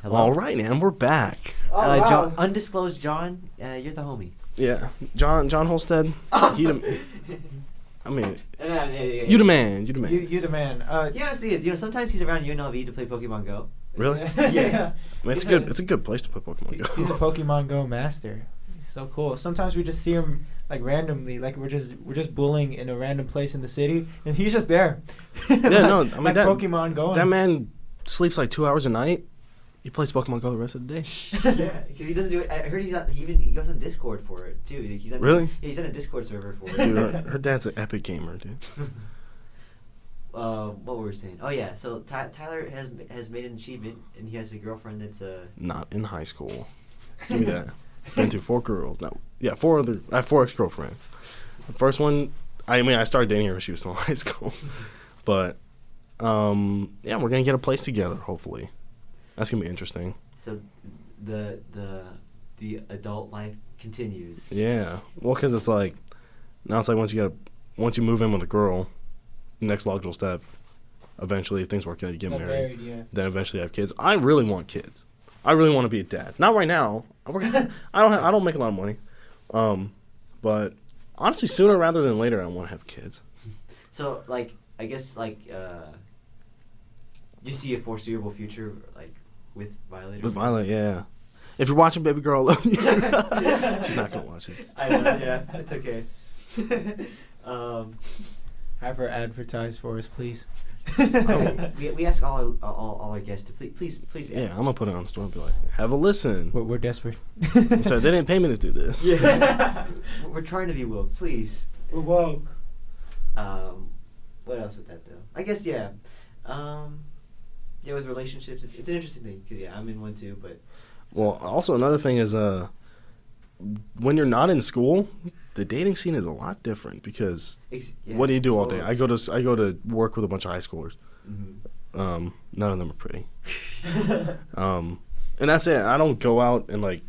Hello? All right, man, we're back. Wow. Undisclosed John, you're the homie. Yeah, John Holstead. You the man. You the man. He honestly is. Sometimes he's around UNLV to play Pokemon Go. Really? Yeah. I mean, it's a good place to play Pokemon Go. He's a Pokemon Go master. He's so cool. Sometimes we just see him like randomly, like we're just bullying in a random place in the city, and he's just there. Yeah, no, I mean like that Pokemon Go. That man sleeps like 2 hours a night. He plays Pokemon Go the rest of the day. Yeah, because he doesn't do it. I heard he goes on Discord for it too. Really? Yeah, he's on a Discord server for it. Dude, her dad's an epic gamer, dude. What were we saying? Oh yeah, so Tyler has made an achievement, and he has a girlfriend that's not in high school. Give me that. Been through 4 girls. No, yeah, 4 other. I have 4 ex-girlfriends. The first one, I started dating her when she was still in high school, but yeah, we're gonna get a place together. Hopefully, that's gonna be interesting. So, the adult life continues. Yeah, well, because it's like now it's like once you move in with a girl, the next logical step, eventually if things work out, you get married. Yeah. Then eventually have kids. I really want kids. I really want to be a dad. Not right now. I don't make a lot of money, but honestly, sooner rather than later, I want to have kids. So, like, I guess, like, you see a foreseeable future, like, with Violet? With Violet, yeah. If you're watching, baby girl, I love you. She's not going to watch it. I know, yeah. It's okay. Have her advertise for us, please. We ask all our guests to please. Yeah, I'm going to put it on the store and be like, have a listen. We're desperate. I'm sorry, they didn't pay me to do this. Yeah. We're trying to be woke, please. We're woke. What else with that, though? I guess, yeah. Yeah, with relationships, it's an interesting thing, because, yeah, I'm in one, too, but... Well, also another thing is, when you're not in school, the dating scene is a lot different, because what do you do all day? I go to work with a bunch of high schoolers. Mm-hmm. None of them are pretty. And that's it. I don't go out and, like,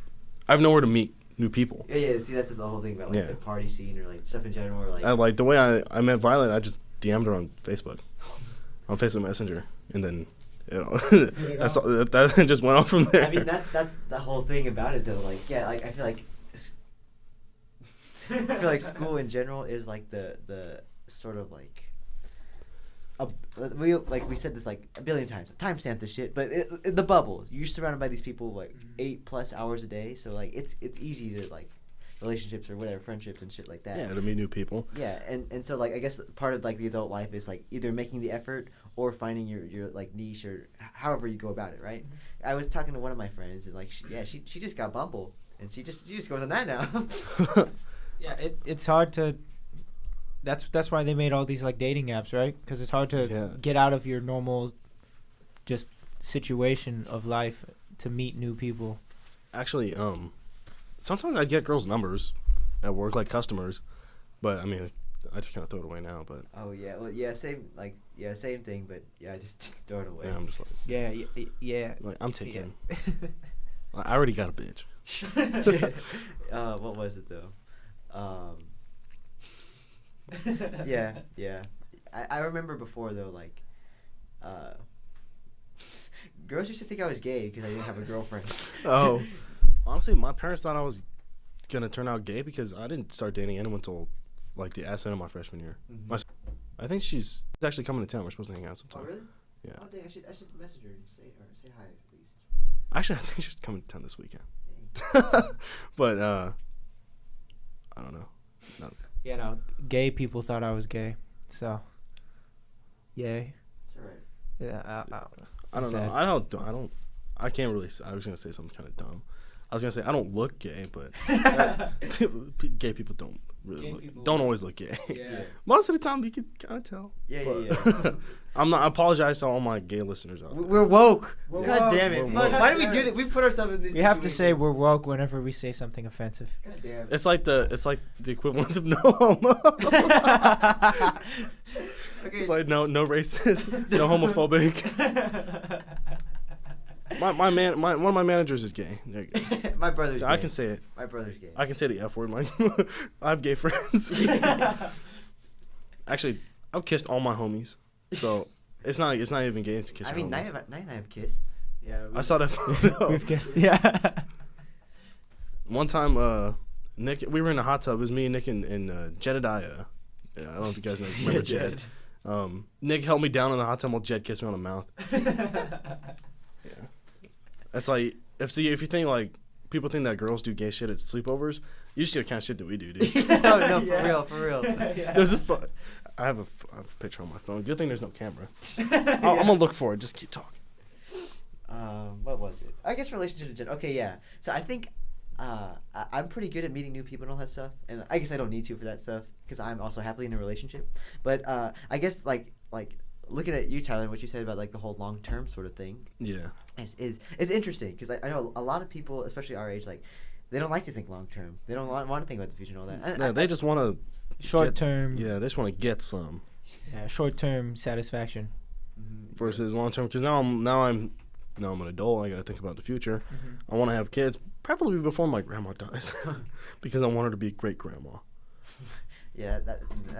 I have nowhere to meet new people. Yeah, see, that's the whole thing about, like, the party scene or, like, stuff in general, or, like... Like, the way I met Violet, I just DM'd her on Facebook. On Facebook Messenger. And then... that just went on from there. I mean, that's the whole thing about it, though. Like, yeah, like I feel like school in general is like the sort of like we said this like a billion times. Timestamp this shit, but the bubble. You're surrounded by these people like 8+ hours a day, so like it's easy to like relationships or whatever, friendships and shit like that. Yeah, to meet new people. Yeah, and so like I guess part of like the adult life is like either making the effort or finding your like niche or however you go about it, right? I was talking to one of my friends and like she just got Bumble and she just goes on that now. Yeah, it's hard to. That's why they made all these like dating apps, right? Because it's hard to get out of your normal just situation of life to meet new people. Actually, sometimes I get girls' numbers at work, like customers, but I mean, I just kind of throw it away now. But same thing, but yeah, I just throw it away. Yeah, I'm just like yeah. Like I'm taking. Yeah. I already got a bitch. What was it though? Yeah. I remember before though, like, girls used to think I was gay because I didn't have a girlfriend. Oh. Honestly, my parents thought I was gonna turn out gay because I didn't start dating anyone until like the end of my freshman year. Mm-hmm. I think she's actually coming to town. We're supposed to hang out sometime. Oh really? Yeah. Oh dang, I should message her and say hi at least. Actually, I think she's coming to town this weekend. But I don't know. No. Yeah, no. Gay people thought I was gay, so yay. It's alright. Yeah, I don't know. I can't really. I was gonna say something kind of dumb. I was gonna say I don't look gay, but gay people don't really don't always look gay. Yeah. Most of the time, you can kind of tell. Yeah. I'm not. I apologize to all my gay listeners out there. We're woke. God woke. damn it! Why do we do that? We put ourselves in this. We have to say we're woke whenever we say something offensive. God damn. It's like the equivalent of no homo. Okay. It's like no racist, no homophobic. One of my managers is gay. There you go. My brother's gay. I can say it. My brother's gay. I can say the F word. I have gay friends. Actually, I've kissed all my homies, so it's not even gay to kiss. I mean, homies. Knight and I have kissed. Yeah, I saw that photo. We've guessed. Yeah. One time, Nick, we were in a hot tub. It was me, Nick, and Jedediah. Yeah, I don't know if you guys remember Jed. Nick held me down in the hot tub while Jed kissed me on the mouth. Yeah. That's like, if you think like, people think that girls do gay shit at sleepovers, you just see the kind of shit that we do, dude. No, for real. Yeah. There's I have a picture on my phone. Good thing there's no camera. I'm gonna look for it. Just keep talking. What was it? I guess relationships in general. Okay, yeah. So I think I'm pretty good at meeting new people and all that stuff, and I guess I don't need to for that stuff because I'm also happily in a relationship. But I guess like looking at you, Tyler, and what you said about like the whole long term sort of thing. Yeah. Is interesting because I know a lot of people, especially our age, like they don't like to think long term. They don't want to think about the future and all that. Yeah, they just want to short term. Yeah, they just want to get some. Yeah, short term satisfaction. Versus long term, because now I'm an adult. I got to think about the future. I want to have kids, preferably before my grandma dies, because I want her to be a great grandma. Yeah,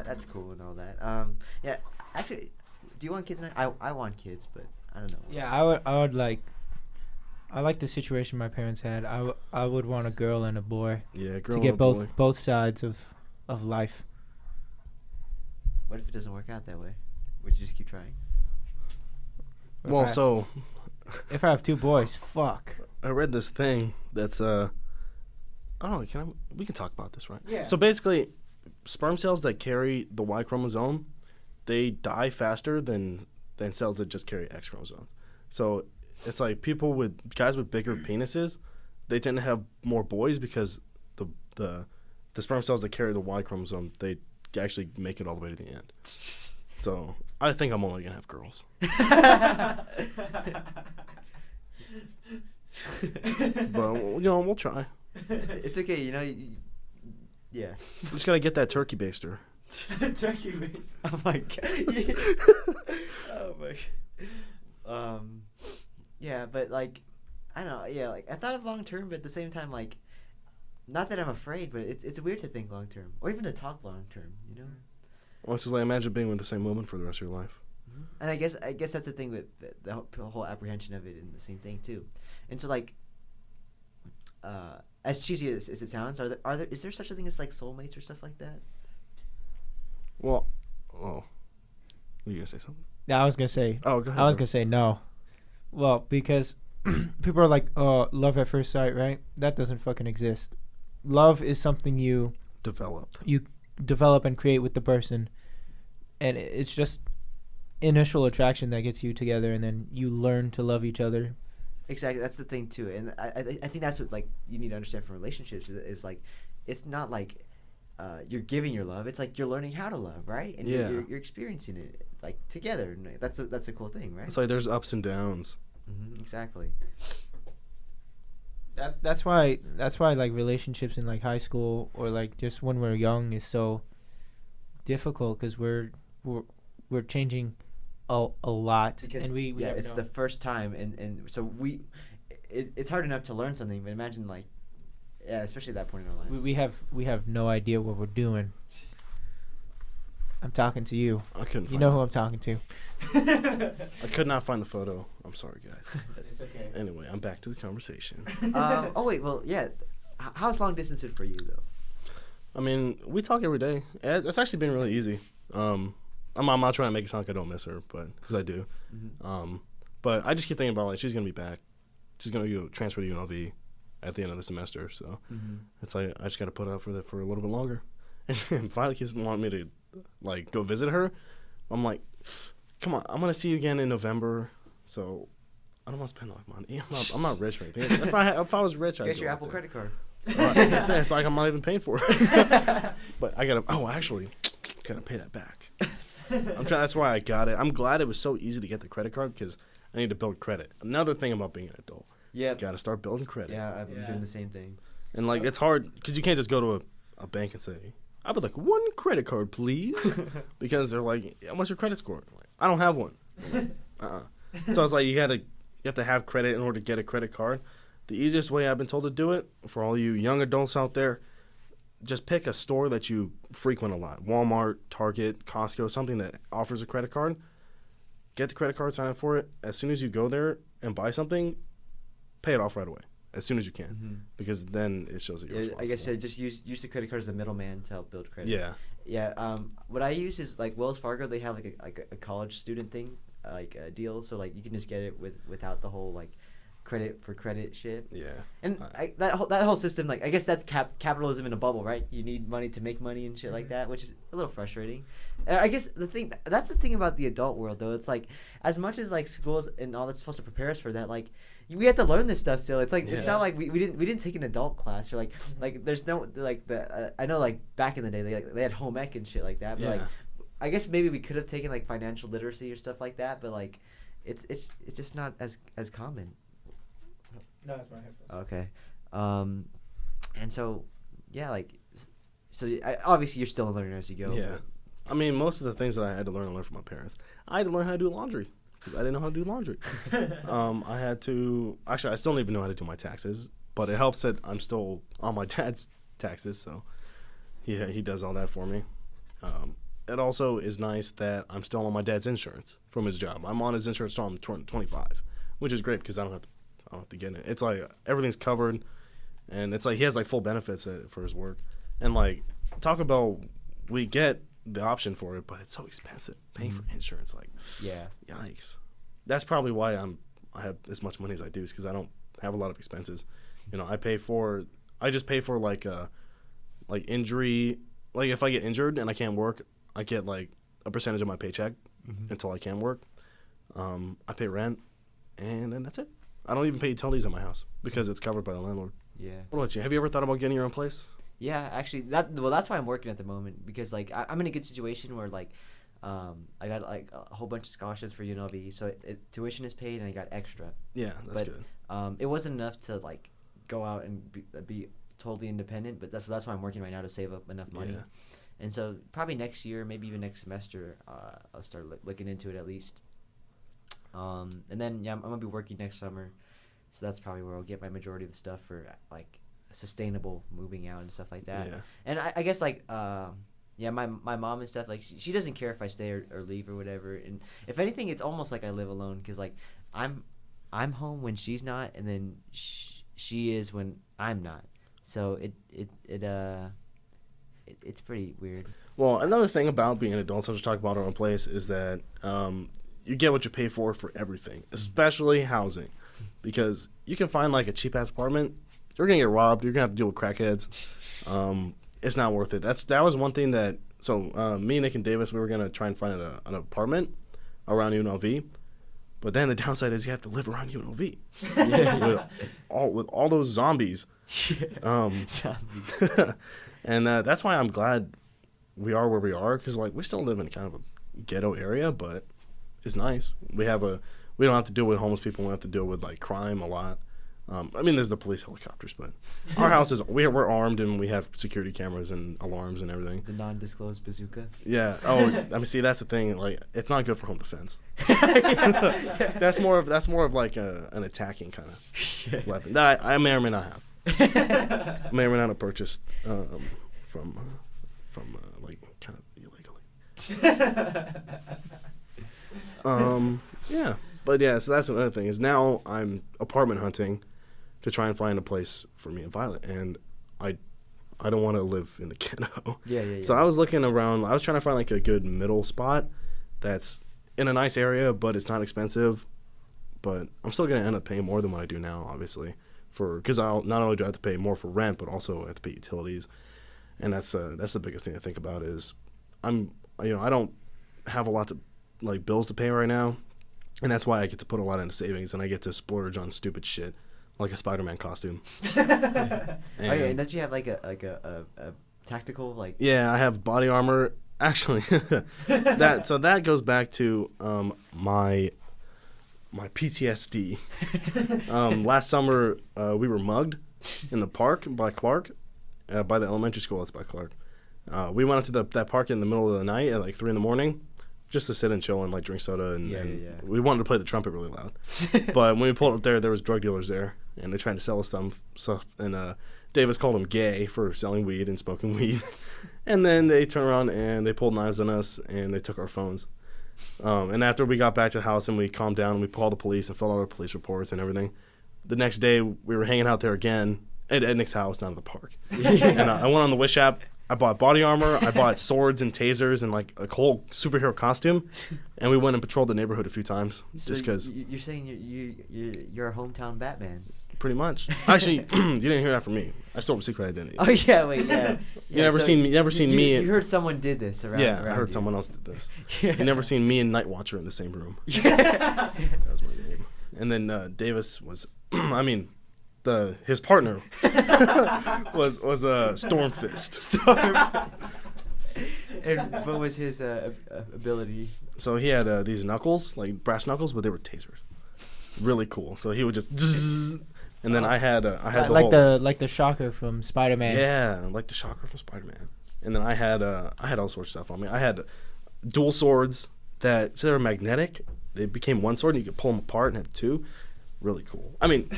that's cool and all that. Yeah, actually, do you want kids? I want kids, but I don't know. Yeah, I would like. I like the situation my parents had. I would want a girl and a boy. Yeah, girl to get and a boy. both sides of life. What if it doesn't work out that way? Would you just keep trying? If I have two boys, fuck. I read this thing that's I don't know. We can talk about this, right? Yeah. So basically, sperm cells that carry the Y chromosome, they die faster than cells that just carry X chromosome. So it's like guys with bigger penises, they tend to have more boys because the sperm cells that carry the Y chromosome, they actually make it all the way to the end. So I think I'm only gonna have girls. But we'll try. It's okay, yeah. Just gotta get that turkey baster. Turkey base. Oh my god. Oh my god. Yeah, but like, I don't know. Yeah, like I thought of long term, but at the same time, like, not that I'm afraid, but it's weird to think long term or even to talk long term. Well, it's just like imagine being with the same woman for the rest of your life. And I guess that's the thing with the whole apprehension of it and the same thing too. And so like, as cheesy as it sounds, is there such a thing as like soulmates or stuff like that? Well, were you gonna say something? Yeah, I was gonna say. Oh, go ahead. I was gonna say no. Well, because people are like, "Oh, love at first sight," right? That doesn't fucking exist. Love is something you develop and create with the person, and it's just initial attraction that gets you together, and then you learn to love each other. Exactly, that's the thing too, and I think that's what like you need to understand from relationships is like, it's not like you're giving your love; it's like you're learning how to love, right? And you're experiencing it like together. And that's a cool thing, right? It's like there's ups and downs. Exactly. That's why like relationships in like high school or like just when we're young is so difficult because we're changing a lot because and we it's the first time and so it's hard enough to learn something, but imagine like especially at that point in our lives we have no idea what we're doing. I'm talking to you. I couldn't. You know who I'm talking to. I could not find the photo. I'm sorry, guys. It's okay. Anyway, I'm back to the conversation. Oh wait, well yeah. How's long distance been for you though? I mean, we talk every day. It's actually been really easy. I'm not trying to make it sound like I don't miss her, but because I do. But I just keep thinking about like she's gonna be back. She's gonna transfer to UNLV at the end of the semester. So it's like I just gotta put up with it for a little bit longer. And finally, keeps wanting me to like go visit her. I'm like, come on, I'm gonna see you again in November. So I don't want to spend a lot of money. I'm not rich or anything. If I was rich, I'd get your Apple credit card. It's like I'm not even paying for it. But I gotta. Oh, actually, gotta pay that back. That's why I got it. I'm glad it was so easy to get the credit card because I need to build credit. Another thing about being an adult. Yeah. Gotta start building credit. Yeah, I've been doing the same thing. And like it's hard because you can't just go to a bank and say, I would like one credit card, please, because they're like, what's your credit score? I'm like, I don't have one. So it's like you have to have credit in order to get a credit card. The easiest way I've been told to do it for all you young adults out there, just pick a store that you frequent a lot. Walmart, Target, Costco, something that offers a credit card. Get the credit card, sign up for it. As soon as you go there and buy something, pay it off right away as soon as you can, because then it shows that you're responsible. I guess just use the credit card as a middleman to help build credit. Yeah. Yeah. What I use is like Wells Fargo. They have like a college student thing, like a deal. So like you can just get it without the whole like credit for credit shit. Yeah. And that whole system, like I guess that's capitalism in a bubble, right? You need money to make money and shit like that, which is a little frustrating. I guess that's the thing about the adult world though. It's like as much as like schools and all that's supposed to prepare us for that, like we have to learn this stuff still. It's like it's not like we didn't take an adult class or like there's no like I know like back in the day they had home ec and shit like that, but like I guess maybe we could have taken like financial literacy or stuff like that, but like it's just not as common. No, it's my headphones. Okay. And so obviously you're still a learner as you go. Yeah. I mean, most of the things that I had to learn from my parents. I had to learn how to do laundry because I didn't know how to do laundry. I had to actually I still don't even know how to do my taxes, but it helps that I'm still on my dad's taxes, so he does all that for me. It also is nice that I'm still on my dad's insurance from his job. I'm on his insurance until I'm 25, which is great because I don't have to get it. It's like everything's covered, and it's like he has like full benefits for his work. And like talk about we get the option for it, but it's so expensive paying for insurance. Like, yikes. That's probably why I have as much money as I do, is because I don't have a lot of expenses. You know, I just pay for like injury. Like if I get injured and I can't work, I get like a percentage of my paycheck until I can work. I pay rent, and then that's it. I don't even pay utilities in my house because it's covered by the landlord. Yeah. What about you? Have you ever thought about getting your own place? Yeah, actually, that's why I'm working at the moment, because like I'm in a good situation where like I got like a whole bunch of scholarships for UNLV, so tuition is paid and I got extra. Yeah, that's good. It wasn't enough to like go out and be totally independent, but that's why I'm working right now, to save up enough money. Yeah. And so probably next year, maybe even next semester, I'll start looking into it at least. And then I'm gonna be working next summer, so that's probably where I'll get my majority of the stuff for like sustainable moving out and stuff like that. Yeah. And I guess like my mom and stuff, like she doesn't care if I stay or leave or whatever. And if anything, it's almost like I live alone, because like I'm home when she's not, and then she is when I'm not. So it's pretty weird. Well, another thing about being an adult, so to talk about our own place, is that you get what you pay for everything, especially housing, because you can find like a cheap ass apartment. You're gonna get robbed. You're gonna have to deal with crackheads. It's not worth it. That was one thing that. So me, Nick, and Davis, we were gonna try and find an apartment around UNLV, but then the downside is you have to live around UNLV. with all those zombies. Zombies. And that's why I'm glad we are where we are, because like we still live in kind of a ghetto area, but it's nice. We don't have to deal with homeless people. We don't have to deal with like crime a lot. I mean, there's the police helicopters, but our house is we're armed and we have security cameras and alarms and everything. The non-disclosed bazooka. Yeah. Oh, I mean, see, that's the thing. Like, it's not good for home defense. That's more of like an attacking kind of weapon that I may or may not have. May or may not have purchased from like kind of illegally. Yeah. But yeah, so that's another thing, is now I'm apartment hunting to try and find a place for me and Violet, and I don't want to live in the ghetto. Yeah. So I was looking around. I was trying to find like a good middle spot that's in a nice area, but it's not expensive. But I'm still gonna end up paying more than what I do now, obviously, because I'll not only do I have to pay more for rent, but also I have to pay utilities, and that's the biggest thing to think about. Is I don't have a lot to like bills to pay right now. And that's why I get to put a lot into savings, and I get to splurge on stupid shit, like a Spider-Man costume. And don't you have like a tactical like? Yeah, I have body armor. Actually, that goes back to my PTSD. Last summer, we were mugged in the park by Clark, by the elementary school. That's by Clark. We went up to that park in the middle of the night at like 3 a.m. just to sit and chill and like drink soda, and we wanted to play the trumpet really loud. But when we pulled up there was drug dealers there, and they tried to sell us stuff, and Davis called them gay for selling weed and smoking weed. And then they turned around and they pulled knives on us, and they took our phones. And after we got back to the house and we calmed down and we called the police and filled out our police reports and everything, the next day we were hanging out there again at Nick's house down at the park. And I went on the Wish app. I bought body armor. I bought swords and tasers and like a whole superhero costume. And we went and patrolled the neighborhood a few times just because. You're saying you're a hometown Batman. Pretty much. Actually, you didn't hear that from me. I stole a secret identity. Oh yeah, wait, yeah. You never seen me. You heard someone did this around. Yeah, around I heard you. someone else did this. Yeah. You never seen me and Night Watcher in the same room. Yeah. That was my name. And then Davis was, his partner was Stormfist. And what was his ability? So he had these knuckles, like brass knuckles, but they were tasers. Really cool. So he would just, zzz, and then I had like the shocker from Spider-Man. Yeah, like the shocker from Spider-Man. And then I had all sorts of stuff on me. I had dual swords that, so they were magnetic. They became one sword, and you could pull them apart and had two. Really cool. I mean,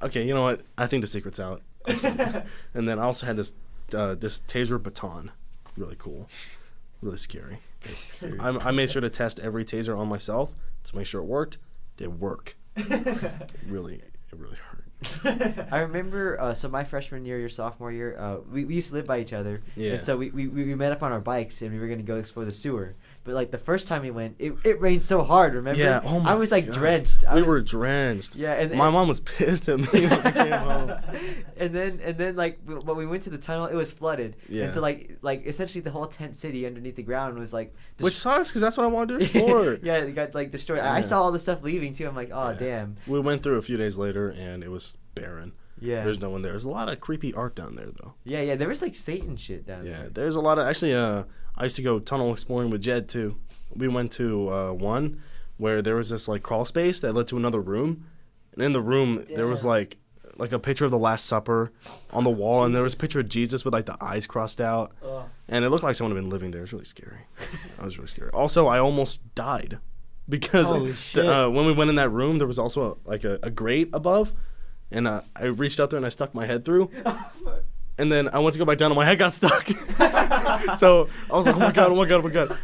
okay, you know what? I think the secret's out. And then I also had this taser baton. Really cool. Really scary. I made sure to test every taser on myself to make sure it worked. It worked. It really hurt. I remember, so my freshman year, your sophomore year, we used to live by each other. Yeah. And so we met up on our bikes, and we were going to go explore the sewer. But, like, the first time we went, it rained so hard, remember? Yeah, oh my I was, like, God. drenched. We were drenched. Yeah, and my mom was pissed at me when I came home. And then, like, when we went to the tunnel, it was flooded. Yeah. And so, like essentially the whole tent city underneath the ground was, like... Which sucks, because that's what I wanted to explore. Yeah, it got, like, destroyed. Yeah. I saw all the stuff leaving, too. I'm like, oh, damn. We went through a few days later, and it was barren. Yeah. There's no one there. There's a lot of creepy art down there, though. Yeah, there was, like, Satan shit down there. Yeah, there's a lot of... Actually, I used to go tunnel exploring with Jed, too. We went to one where there was this, like, crawl space that led to another room. And in the room, there was, like a picture of the Last Supper on the wall. And there was a picture of Jesus with, like, the eyes crossed out. And it looked like someone had been living there. It was really scary. That was really scary. Also, I almost died. Because when we went in that room, there was also, a grate above. And I reached out there and I stuck my head through. And then I went to go back down and my head got stuck. So I was like, oh my God.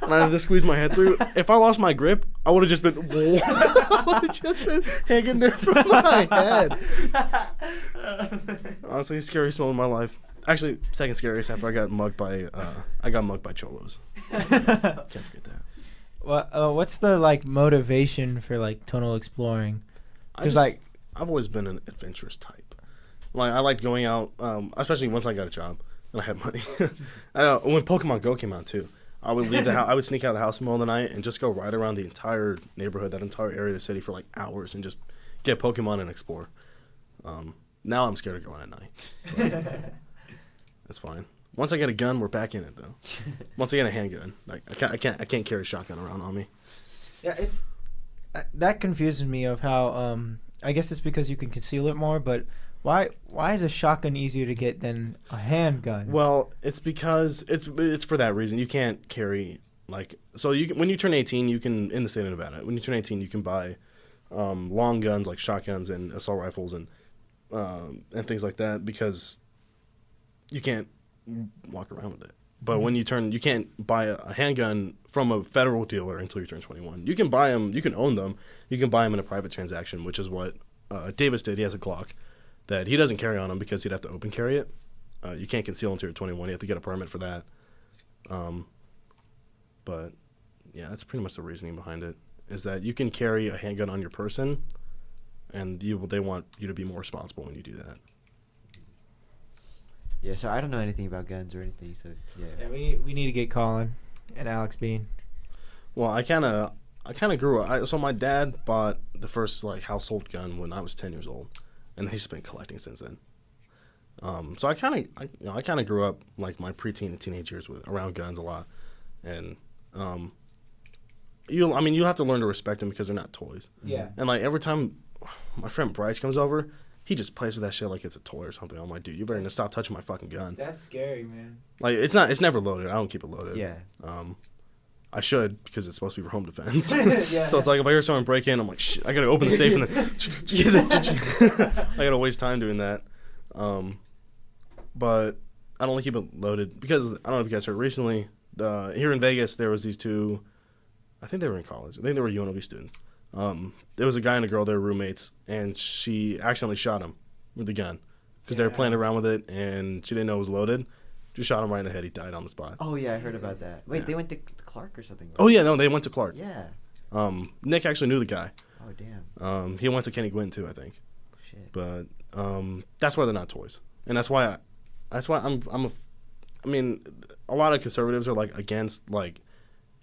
And I had to squeeze my head through. If I lost my grip, I would have just been hanging there from my head. Honestly, scariest moment of my life. Actually, second scariest after I got mugged by cholos. Can't forget that. Well, what's the, like, motivation for, like, tunnel exploring? Because, like, I've always been an adventurous type. Like, I liked going out, especially once I got a job and I had money. When Pokemon Go came out, too, I would leave the house. I would sneak out of the house in the middle of the night and just go ride around the entire neighborhood, that entire area of the city for, like, hours and just get Pokemon and explore. Now I'm scared of going at night. That's fine. Once I get a gun, we're back in it, though. Once I get a handgun, like, I can't carry a shotgun around on me. Yeah, that confuses me of how, I guess it's because you can conceal it more, but... Why is a shotgun easier to get than a handgun? Well, it's because it's for that reason. You can't carry, like, so when you turn 18, you can, in the state of Nevada, when you turn 18, you can buy long guns like shotguns and assault rifles and things like that, because you can't walk around with it. But when you can't buy a handgun from a federal dealer until you turn 21. You can buy them, you can own them, you can buy them in a private transaction, which is what Davis did. He has a Glock that he doesn't carry on him because he'd have to open carry it. You can't conceal until you're 21. You have to get a permit for that. But yeah, that's pretty much the reasoning behind it, is that you can carry a handgun on your person, and they want you to be more responsible when you do that. Yeah, so I don't know anything about guns or anything, so yeah. Yeah, we need to get Colin and Alex Bean. Well, I kind of grew up. So my dad bought the first, like, household gun when I was 10 years old. And he's been collecting since then. So I kind of grew up, like, my preteen and teenage years around guns a lot, and you have to learn to respect them because they're not toys. Yeah. And, like, every time my friend Bryce comes over, he just plays with that shit like it's a toy or something. I'm like, dude, you better stop touching my fucking gun. That's scary, man. Like, it's never loaded. I don't keep it loaded. Yeah. I should, because it's supposed to be for home defense. Yeah. So it's like, if I hear someone break in, I'm like, shit, I gotta open the safe and then I gotta waste time doing that. But I don't keep it loaded because I don't know if you guys heard recently. Here in Vegas, there was these two. I think they were in college. I think they were UNLV students. There was a guy and a girl, they were roommates, and she accidentally shot him with the gun because they were playing around with it, and she didn't know it was loaded. Just shot him right in the head. He died on the spot. Oh, yeah, I heard about that. Wait, they went to Clark or something? Right? Oh, yeah, no, they went to Clark. Yeah. Nick actually knew the guy. Oh, damn. He went to Kenny Gwynn, too, I think. Shit. But that's why they're not toys. And that's why I mean, a lot of conservatives are, like, against, like,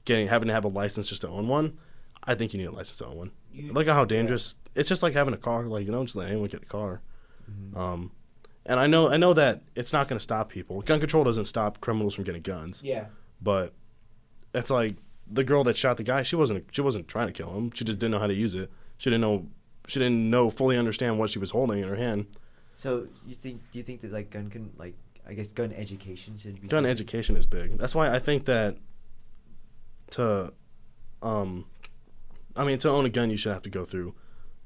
having to have a license just to own one. I think you need a license to own one. Look at how dangerous. Yeah. It's just like having a car. Like, you don't just let anyone get a car. Mm-hmm. And I know that it's not going to stop people. Gun control doesn't stop criminals from getting guns. Yeah. But it's like the girl that shot the guy. She wasn't trying to kill him. She just didn't know how to use it. She didn't know fully understand what she was holding in her hand. So do you think that like I guess gun education should be? Gun education is big. That's why I think that to own a gun, you should have to go through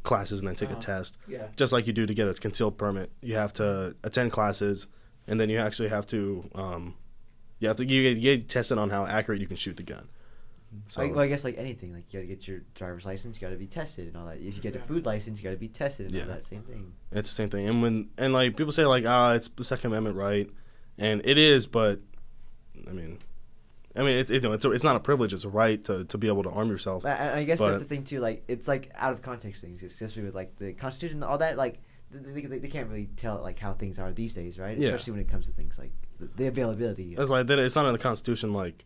classes and then take a test. Yeah. Just like you do to get a concealed permit. You have to attend classes, and then you actually have to you get tested on how accurate you can shoot the gun. So I guess like anything, like you got to get your driver's license, you got to be tested and all that. If you get a food license, you got to be tested and all that same thing. It's the same thing. And like people say like it's the Second Amendment right, and it is, but I mean it's not a privilege. It's a right to be able to arm yourself. I guess that's the thing too. Like it's like out of context things, especially with like the Constitution and all that. Like they can't really tell like how things are these days, right? Especially when it comes to things like the availability. It's like it's not in the Constitution like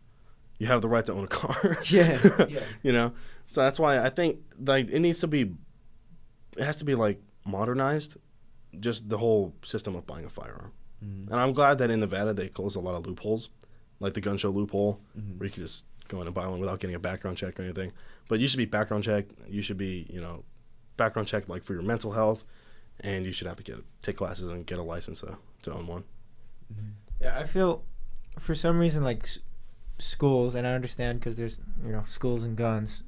you have the right to own a car. Yeah. You know, so that's why I think like it has to be like modernized, just the whole system of buying a firearm. Mm-hmm. And I'm glad that in Nevada they closed a lot of loopholes. Like the gun show loophole, where you could just go in and buy one without getting a background check or anything. But you should be background checked. You should be, background checked like for your mental health, and you should have to take classes and get a license to own one. Mm-hmm. Yeah, I feel for some reason like schools, and I understand because there's schools and guns.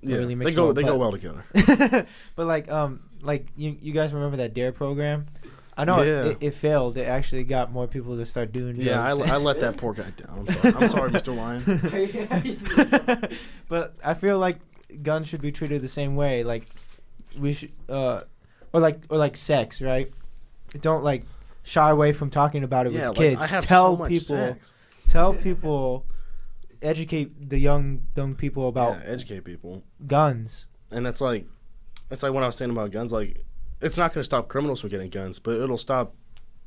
Yeah, really they go well together. But like you guys remember that DARE program? I know it failed. It actually got more people to start doing drugs. Yeah, I let that poor guy down. I'm sorry, Mr. Lyon. But I feel like guns should be treated the same way. Like we should, or like sex, right? Don't like shy away from talking about it with kids. I have tell so much people, sex. Tell people, educate the young people about educate people guns. And that's like what I was saying about guns, like. It's not going to stop criminals from getting guns, but it'll stop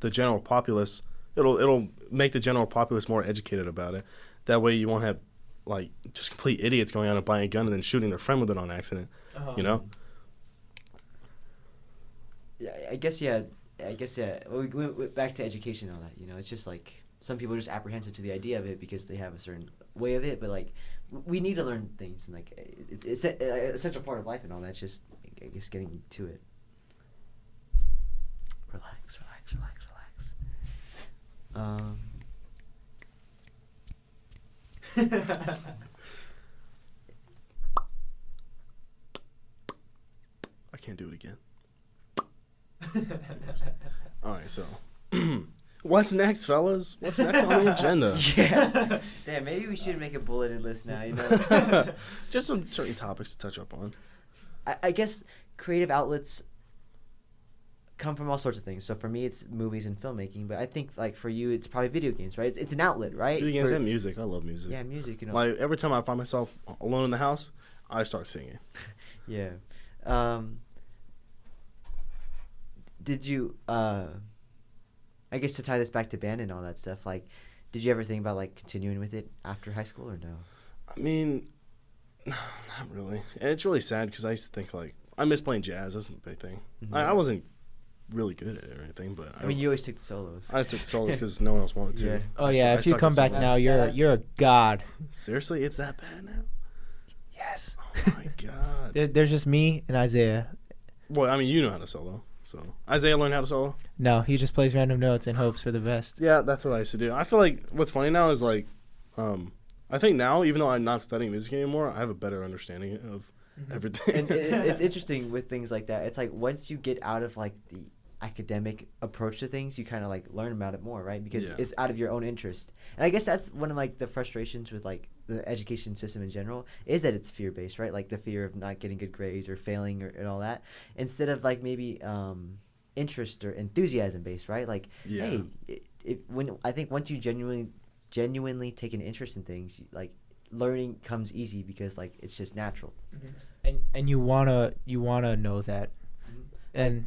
the general populace. It'll make the general populace more educated about it. That way you won't have, like, just complete idiots going out and buying a gun and then shooting their friend with it on accident, Yeah, I guess, yeah. We went back to education and all that, It's just, like, some people are just apprehensive to the idea of it because they have a certain way of it. But, like, we need to learn things. And, like, it's an essential part of life and all that. It's just, I guess, getting to it. Relax. I can't do it again. All right, so what's next, fellas? What's next on the agenda? Yeah. Damn, maybe we should make a bulleted list now, Just some certain topics to touch up on. I guess creative outlets come from all sorts of things. So for me, it's movies and filmmaking. But I think like for you, it's probably video games, right? It's an outlet, right? Video games and music. I love music. Yeah, music. Like every time I find myself alone in the house, I start singing. Yeah. Did you? I guess to tie this back to band and all that stuff, like, did you ever think about like continuing with it after high school or no? I mean, no, not really. And it's really sad because I used to think like I miss playing jazz. That's a big thing. Mm-hmm. I wasn't really good at it or anything, but I mean, you always took the solos. I took the solos because no one else wanted to. Yeah. Oh yeah, if you come back now, you're a god. Seriously, it's that bad now? Yes. Oh my god. There's just me and Isaiah. Well, I mean, you know how to solo. So Isaiah learned how to solo? No, he just plays random notes and hopes for the best. Yeah, that's what I used to do. I feel like what's funny now is like, I think now, even though I'm not studying music anymore, I have a better understanding of everything. And it's interesting with things like that. It's like once you get out of like the academic approach to things, you kind of like learn about it more, right? Because it's out of your own interest. And I guess that's one of like the frustrations with like the education system in general, is that it's fear-based, right? Like the fear of not getting good grades or failing and all that, instead of like maybe interest or enthusiasm based, right? Like, hey, I think once you genuinely take an interest in things, like learning comes easy because like it's just natural. And you wanna know that. And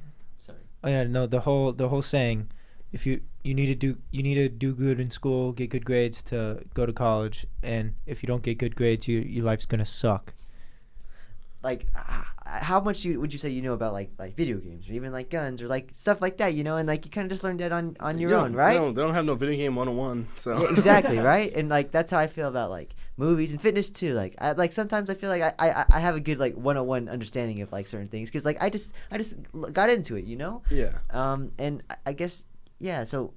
the whole saying, if you need to do good in school, get good grades to go to college, and if you don't get good grades, your life's gonna suck. Like, how much would you say you know about like video games or even like guns or like stuff like that, and like you kind of just learned that on your own, right? No, they don't have no video game 101, so. Yeah, exactly, right? And like that's how I feel about like movies and fitness too. Like sometimes I feel like I have a good like 101 understanding of like certain things because like I just got into it, Yeah. And I guess so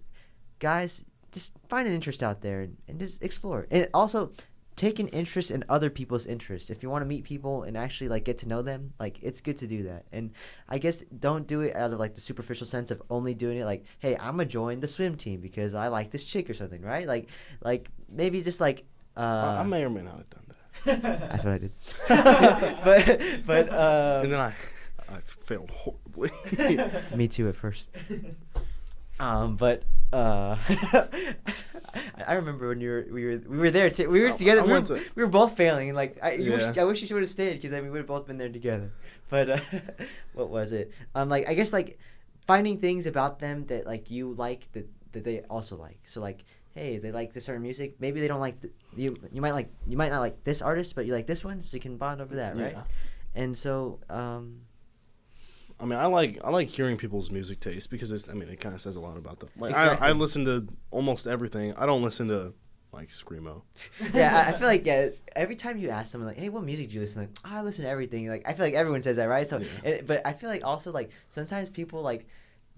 guys, just find an interest out there and just explore. And also take an interest in other people's interests. If you want to meet people and actually like get to know them, like it's good to do that. And I guess don't do it out of like the superficial sense of only doing it like, hey, I'm gonna join the swim team because I like this chick or something, right? Like maybe just like I may or may not have done that. That's what I did. but and then I failed horribly. Me too at first. But I remember when we were there too. We were together. We were both failing, and like I wish you would have stayed because we would have both been there together. But what was it? Like I guess like finding things about them that like you like that they also like. So like, hey, they like this certain music. Maybe they don't like you might not like this artist, but you like this one, so you can bond over that, right? And so I mean, I like hearing people's music taste because it kind of says a lot about them. Like, exactly. I listen to almost everything. I don't listen to like screamo. Yeah, I feel like every time you ask someone like, hey, what music do you listen to? Like, I listen to everything. Like, I feel like everyone says that, right? So, but I feel like also like sometimes people like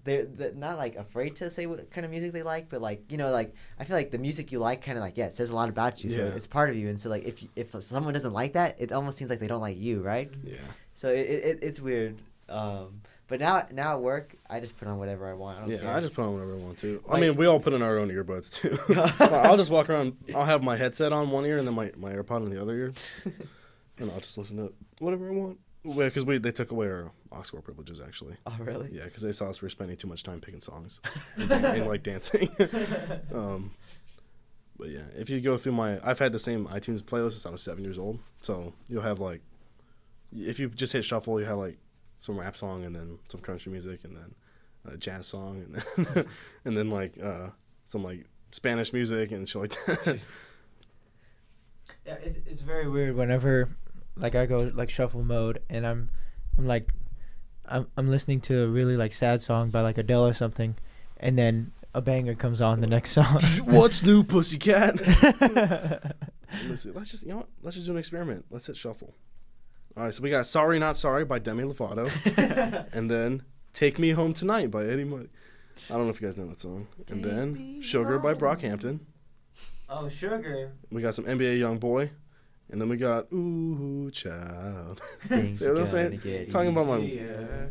they're not like afraid to say what kind of music they like, but like like I feel like the music you like kind of like it says a lot about you, so it's part of you. And so like if someone doesn't like that, it almost seems like they don't like you, right? Yeah. So it's weird. But now at work, I just put on whatever I want. I don't care. I just put on whatever I want too. Like, I mean, we all put in our own earbuds too. I'll just walk around. I'll have my headset on one ear and then my AirPod in the other ear, and I'll just listen to whatever I want. Well, because they took away our aux privileges actually. Oh really? Yeah, because they saw us were spending too much time picking songs and like dancing. But yeah, if you go through I've had the same iTunes playlist since I was 7 years old. So you'll have like, if you just hit shuffle, you have like some rap song and then some country music and then a jazz song and then and then like some like Spanish music and shit like that. Yeah, it's very weird whenever like I go like shuffle mode and I'm listening to a really like sad song by like Adele or something, and then a banger comes on the next song. What's new, pussycat? Let's just do an experiment. Let's hit shuffle. All right, so we got Sorry Not Sorry by Demi Lovato, and then Take Me Home Tonight by Eddie Money. I don't know if you guys know that song. And then Sugar by Brockhampton. Oh, Sugar. We got some NBA YoungBoy, and then we got Ooh Child. See what I'm saying? Talking about my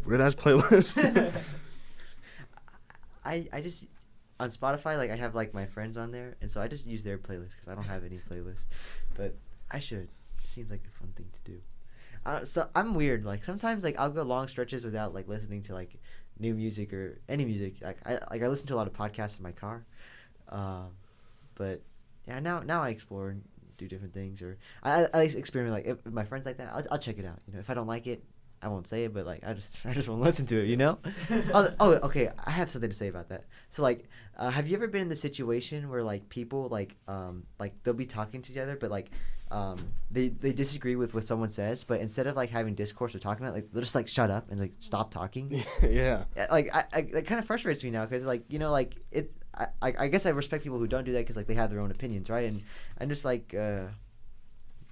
weird-ass playlist. I just, on Spotify, like I have like my friends on there, and so I just use their playlist because I don't have any playlist. But I should. It seems like a fun thing to do. So I'm weird. Like sometimes, like I'll go long stretches without like listening to like new music or any music. Like I listen to a lot of podcasts in my car. But yeah, now I explore and do different things, or I experiment. Like if my friends like that, I'll check it out. If I don't like it, I won't say it. But like I just won't listen to it. Okay. I have something to say about that. So like, have you ever been in the situation where like people like they'll be talking to each other, but like they disagree with what someone says, but instead of like having discourse or talking about it, like they'll just like shut up and like stop talking. Yeah. Like it kind of frustrates me now because like like it. I guess I respect people who don't do that because like they have their own opinions, right? And I'm just like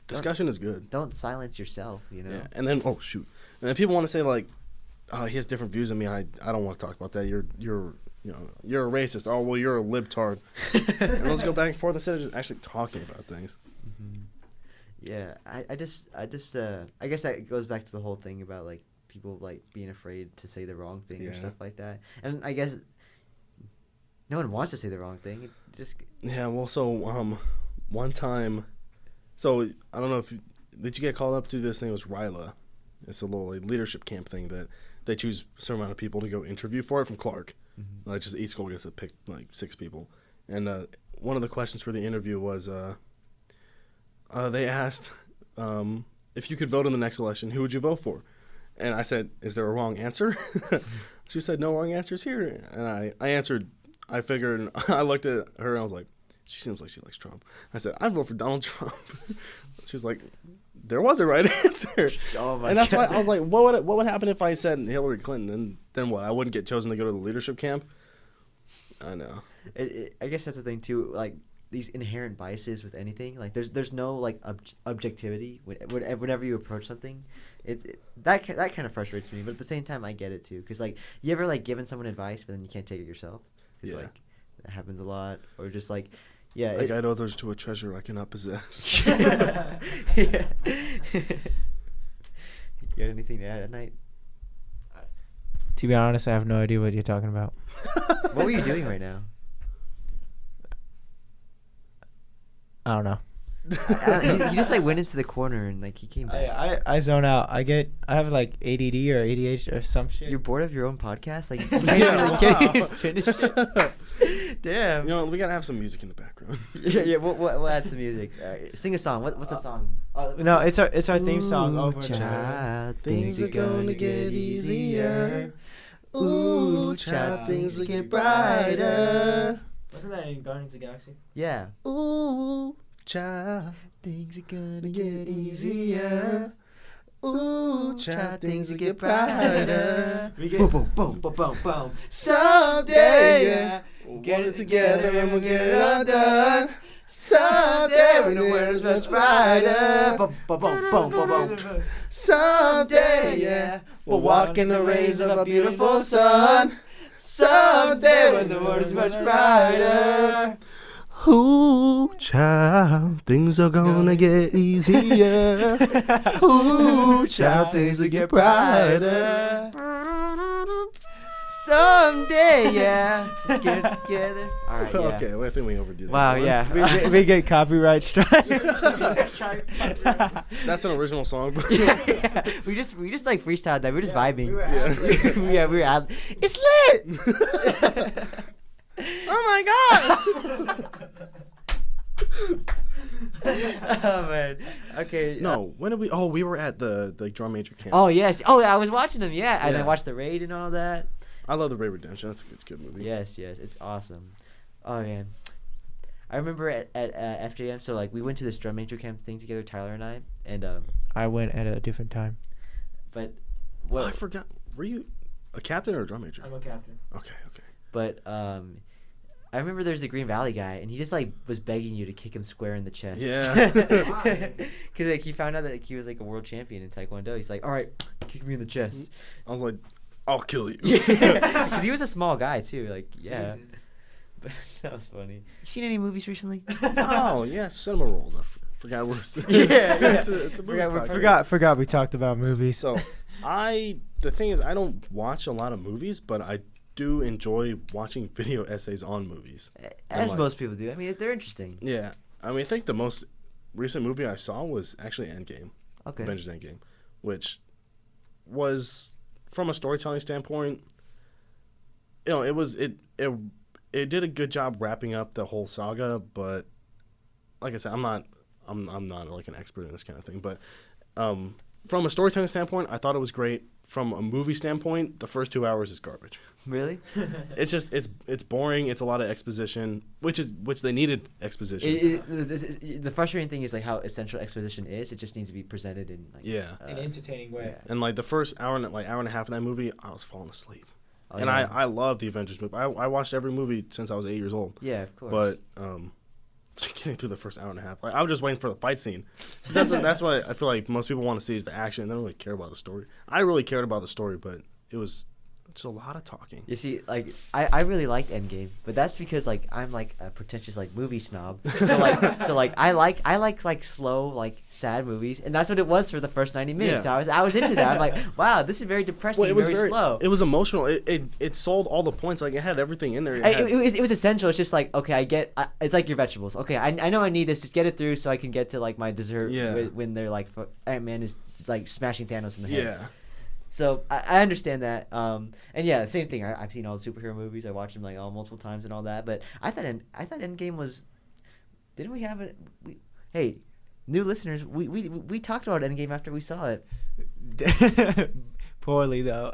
discussion is good. Don't silence yourself, Yeah. And then and then people want to say like, oh, he has different views than me. I don't want to talk about that. You're a racist. Oh well, you're a libtard. And let's go back and forth instead of just actually talking about things. Mm-hmm. Yeah, I guess that goes back to the whole thing about like people like being afraid to say the wrong thing or stuff like that. And I guess no one wants to say the wrong thing. It just well, so one time, so I don't know if did you get called up to this thing? It was RILA. It's a little leadership camp thing that they choose a certain amount of people to go interview for it from Clark. Mm-hmm. Like just each school gets to pick like 6 people. And one of the questions for the interview was they asked if you could vote in the next election, who would you vote for? And I said, is there a wrong answer? She said, no wrong answers here. And I answered, I figured, I looked at her and I was like, she seems like she likes Trump. I said, I'd vote for Donald Trump. She was like, there was a right answer. And that's why I was like, what would happen if I said Hillary Clinton? And then what? I wouldn't get chosen to go to the leadership camp? I know. I guess that's the thing too. Like these inherent biases with anything. Like there's no like objectivity whenever you approach something. That kind of frustrates me. But at the same time, I get it too. Because like you ever like given someone advice, but then you can't take it yourself. Because like that happens a lot. Or just like. Yeah, I guide others to a treasure I cannot possess. Yeah. You got anything to add at night? To be honest, I have no idea what you're talking about. What were you doing right now? I don't know. He just like went into the corner and like he came back. I zone out. I have like ADD or ADHD or some shit. You're bored of your own podcast? Like you can't even finish it. Damn. You know, we gotta have some music in the background. We'll add some music. Sing a song. What's a song? No, it's our theme song. Ooh, child, things are gonna get easier. Ooh, child, things will get brighter. Wasn't that in Guardians of the Galaxy? Yeah. Ooh, child, things are gonna get easier. Ooh, child, things will get brighter. Boom, boom, boom, boom, boom, boom. Someday, we'll get it together and we'll get it all done. Someday, when the world's much brighter. Boom, boom, boom, boom, boom, boom. Someday, we'll walk in the rays of a beautiful sun. Someday, when the world is much brighter. Ooh, child, things are gonna get easier. Ooh, child, things will get brighter. Someday, get together. All right, Okay, well, I think we overdid that. Wow, yeah. we get copyright strike. That's an original song. Yeah. We just like freestyled that. We're just vibing. We were out. It's lit. Oh my god. Oh man. Okay. No, when did we? Oh, we were at the drum major camp. Oh yes. Oh, I was watching them. Yeah, and I watched the raid and all that. I love the Raid Redemption. That's a good movie. Yes, it's awesome. Oh man, I remember at FJM. So like we went to this drum major camp thing together, Tyler and I, and I went at a different time. But I forgot. Were you a captain or a drum major? I'm a captain. Okay. But I remember there's the Green Valley guy, and he just like was begging you to kick him square in the chest. Yeah. Because like he found out that like, he was like a world champion in Taekwondo. He's like, all right, kick me in the chest. I was like, I'll kill you. Because he was a small guy too. Like Jesus. But that was funny. You seen any movies recently? Oh yeah, CinemaRolls. I forgot we're. It's a movie podcast. Forgot we talked about movies. So the thing is, I don't watch a lot of movies, but I do enjoy watching video essays on movies. As most people do. I mean, they're interesting. Yeah. I mean, I think the most recent movie I saw was actually Endgame. Okay. Avengers Endgame, which was, from a storytelling standpoint, you know, it did a good job wrapping up the whole saga, but like I said, I'm not like an expert in this kind of thing, but from a storytelling standpoint, I thought it was great. From a movie standpoint, the first 2 hours is garbage. Really? It's just it's boring. It's a lot of exposition, which they needed exposition. The frustrating thing is like how essential exposition is. It just needs to be presented in like an entertaining way. Yeah. And like the first hour and a half of that movie, I was falling asleep. Oh, and yeah. I love the Avengers movie. I watched every movie since I was 8 years old. Yeah, of course. But getting through the first hour and a half, like I was just waiting for the fight scene. That's what I feel like most people want to see is the action. They don't really care about the story. I really cared about the story, but it was Just a lot of talking. You see, like I really liked Endgame, but that's because like I'm like a pretentious like movie snob. So like I like slow like sad movies, and that's what it was for the first 90 minutes. Yeah. I was into that. I'm like, wow, this is very depressing. Well, it was very slow. It was emotional. It sold all the points. Like it had everything in there. It was essential. It's just like, okay, it's like your vegetables. Okay, I know I need this. Just get it through so I can get to like my dessert. When they're like Ant-Man is like smashing Thanos in the head. Yeah. So I understand that, and yeah, same thing. I've seen all the superhero movies. I watched them like multiple times and all that. But I thought Endgame was. Didn't we have it? Hey, new listeners, we talked about Endgame after we saw it. Poorly though.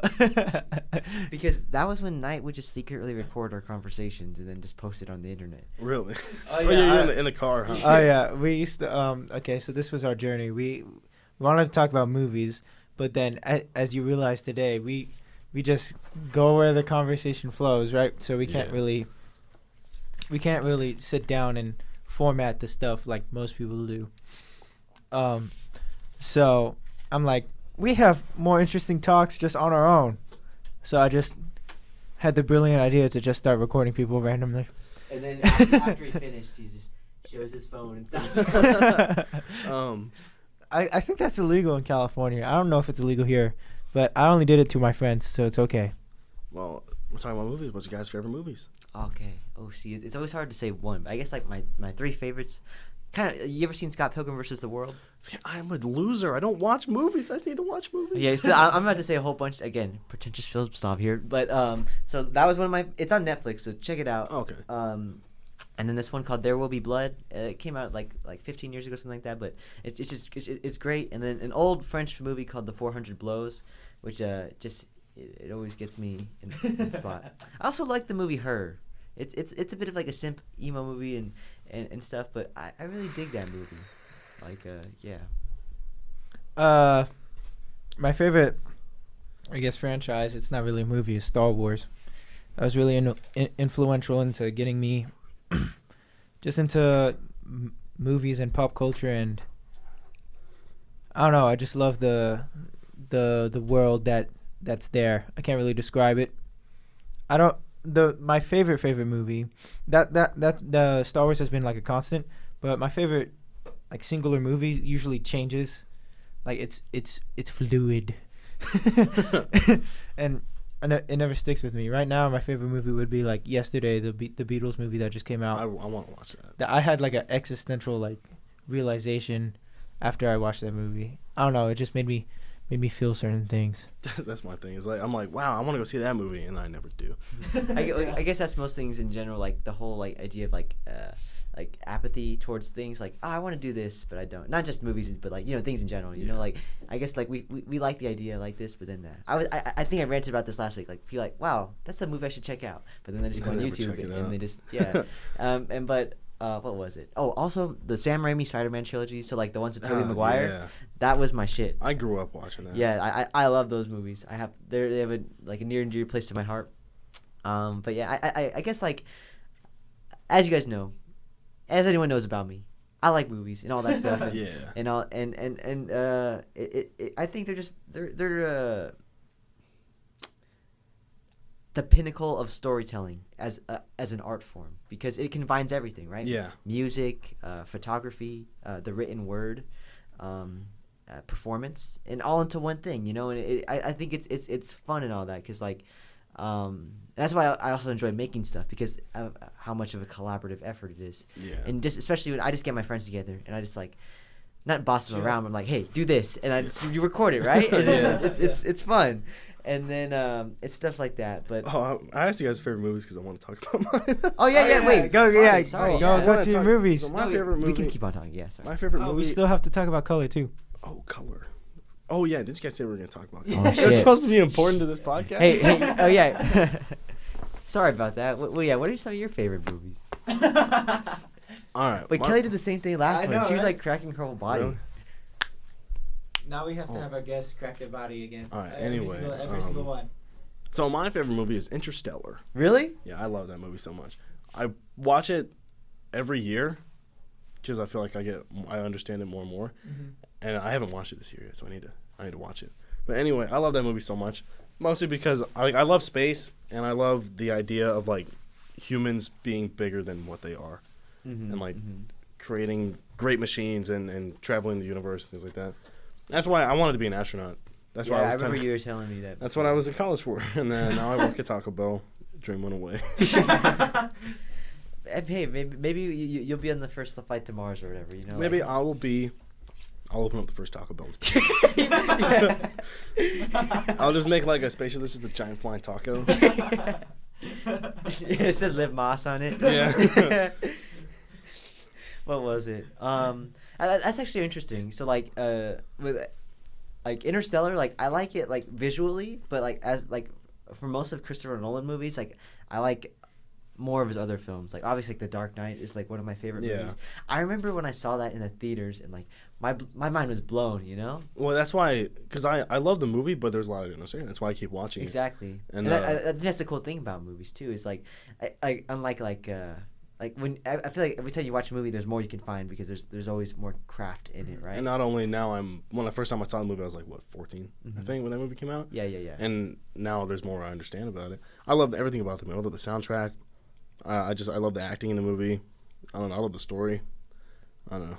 Because that was when Knight would just secretly record our conversations and then just post it on the internet. Really? You're in the car, huh? Oh yeah, we used to. Okay, so this was our journey. We wanted to talk about movies. But then, as you realize today, we just go where the conversation flows, right? So we can't really sit down and format the stuff like most people do. So I'm like, we have more interesting talks just on our own. So I just had the brilliant idea to just start recording people randomly. And then after he finished, he just shows his phone and stuff. I think that's illegal in California. I don't know if it's illegal here, but I only did it to my friends, so it's okay. Well, we're talking about movies. What's your guys' favorite movies? Okay. Oh, see, it's always hard to say one, but I guess like my three favorites. Kind of. You ever seen Scott Pilgrim versus the World? I'm a loser. I don't watch movies. I just need to watch movies. Yeah, so I'm about to say a whole bunch again. Pretentious film snob here, but so that was one of my. It's on Netflix, so check it out. Okay. And then this one called There Will Be Blood. It came out like 15 years ago, something like that. But it's great. And then an old French movie called The 400 Blows, which it always gets me in spot. I also like the movie Her. It's a bit of like a simp emo movie and stuff, but I really dig that movie. Like yeah. My favorite, I guess, franchise. It's not really a movie. Is Star Wars. I was really influential into getting me. Just into movies and pop culture, and I don't know. I just love the world that's there. I can't really describe it. My favorite movie that the Star Wars has been like a constant, but my favorite like singular movie usually changes. Like it's fluid, and it never sticks with me. Right now, my favorite movie would be like Yesterday, the Beatles movie that just came out. I want to watch that. I had like an existential like realization after I watched that movie. I don't know. It just made me feel certain things. That's my thing. Is like I'm like, wow, I want to go see that movie, and I never do. I guess that's most things in general. Like the whole like idea of like apathy towards things. Like, oh, I want to do this, but I don't. Not just movies, but like things in general. You know, like I guess like we like the idea like this, but then that. I think I ranted about this last week. Like, feel like, wow, that's a movie I should check out. But then they just go on YouTube and they just what was it? Oh, also the Sam Raimi Spider-Man trilogy. So like the ones with Tobey Maguire. Yeah. That was my shit. I grew up watching that. Yeah, I love those movies. They have a near and dear place to my heart. But yeah, I guess like as you guys know, as anyone knows about me, I like movies and all that stuff. And, yeah. And all I think they're the pinnacle of storytelling as an art form, because it combines everything, right? Yeah. Music, photography, the written word, performance, and all into one thing, And I think it's fun and all that, because like that's why I also enjoy making stuff, because of how much of a collaborative effort it is. Yeah. And just especially when I just get my friends together and I just like not boss them around, but I'm like, hey, do this, and you record it, right? And it's fun. And then it's stuff like that. But I asked you guys favorite movies because I want to talk about mine. Oh yeah, wait, go to your movies. So my favorite movie. We can keep on talking. Yeah, sorry. My favorite movie. We still have to talk about color too. Oh, color. Oh yeah, didn't you guys say we were gonna talk about color? It was supposed to be important to this podcast. Hey, oh yeah. Sorry about that. Well, yeah. What are some of your favorite movies? All right. Wait, Kelly did the same thing last one. She was like cracking her whole body. Really? Now we have to have our guests crack their body again. All right. Anyway, every single one. So my favorite movie is Interstellar. Really? Yeah, I love that movie so much. I watch it every year because I feel like I understand it more and more. Mm-hmm. And I haven't watched it this year yet, so I need to watch it. But anyway, I love that movie so much. Mostly because I love space, and I love the idea of like humans being bigger than what they are, and like creating great machines and traveling the universe and things like that. That's why I wanted to be an astronaut. That's why I remember you were telling me that. That's what I was in college for, and then now I work at Taco Bell. Dream went away. Hey, maybe you'll be on the first flight to Mars or whatever. You know. Maybe like... I'll open up the first Taco Bell. I'll just make like a spaceship. This is the giant flying taco. It says Liv Moss on it. Yeah. What was it? That's actually interesting. So like with like Interstellar, like I like it like visually, but like as like for most of Christopher Nolan movies, like I like more of his other films. Like obviously like The Dark Knight is like one of my favorite movies. I remember when I saw that in the theaters and like my mind was blown, you know? Well, that's why, because I love the movie, but there's a lot I didn't understand. That's why I keep watching it. Exactly. And I think that's the cool thing about movies too, is like unlike like when I feel like every time you watch a movie, there's more you can find because there's always more craft in it, right? And not only now, when the first time I saw the movie, I was like, what, 14? I think when that movie came out. Yeah. And now there's more I understand about it. I love everything about the movie. I love the soundtrack. I love the acting in the movie. I don't know. I love the story. I don't know.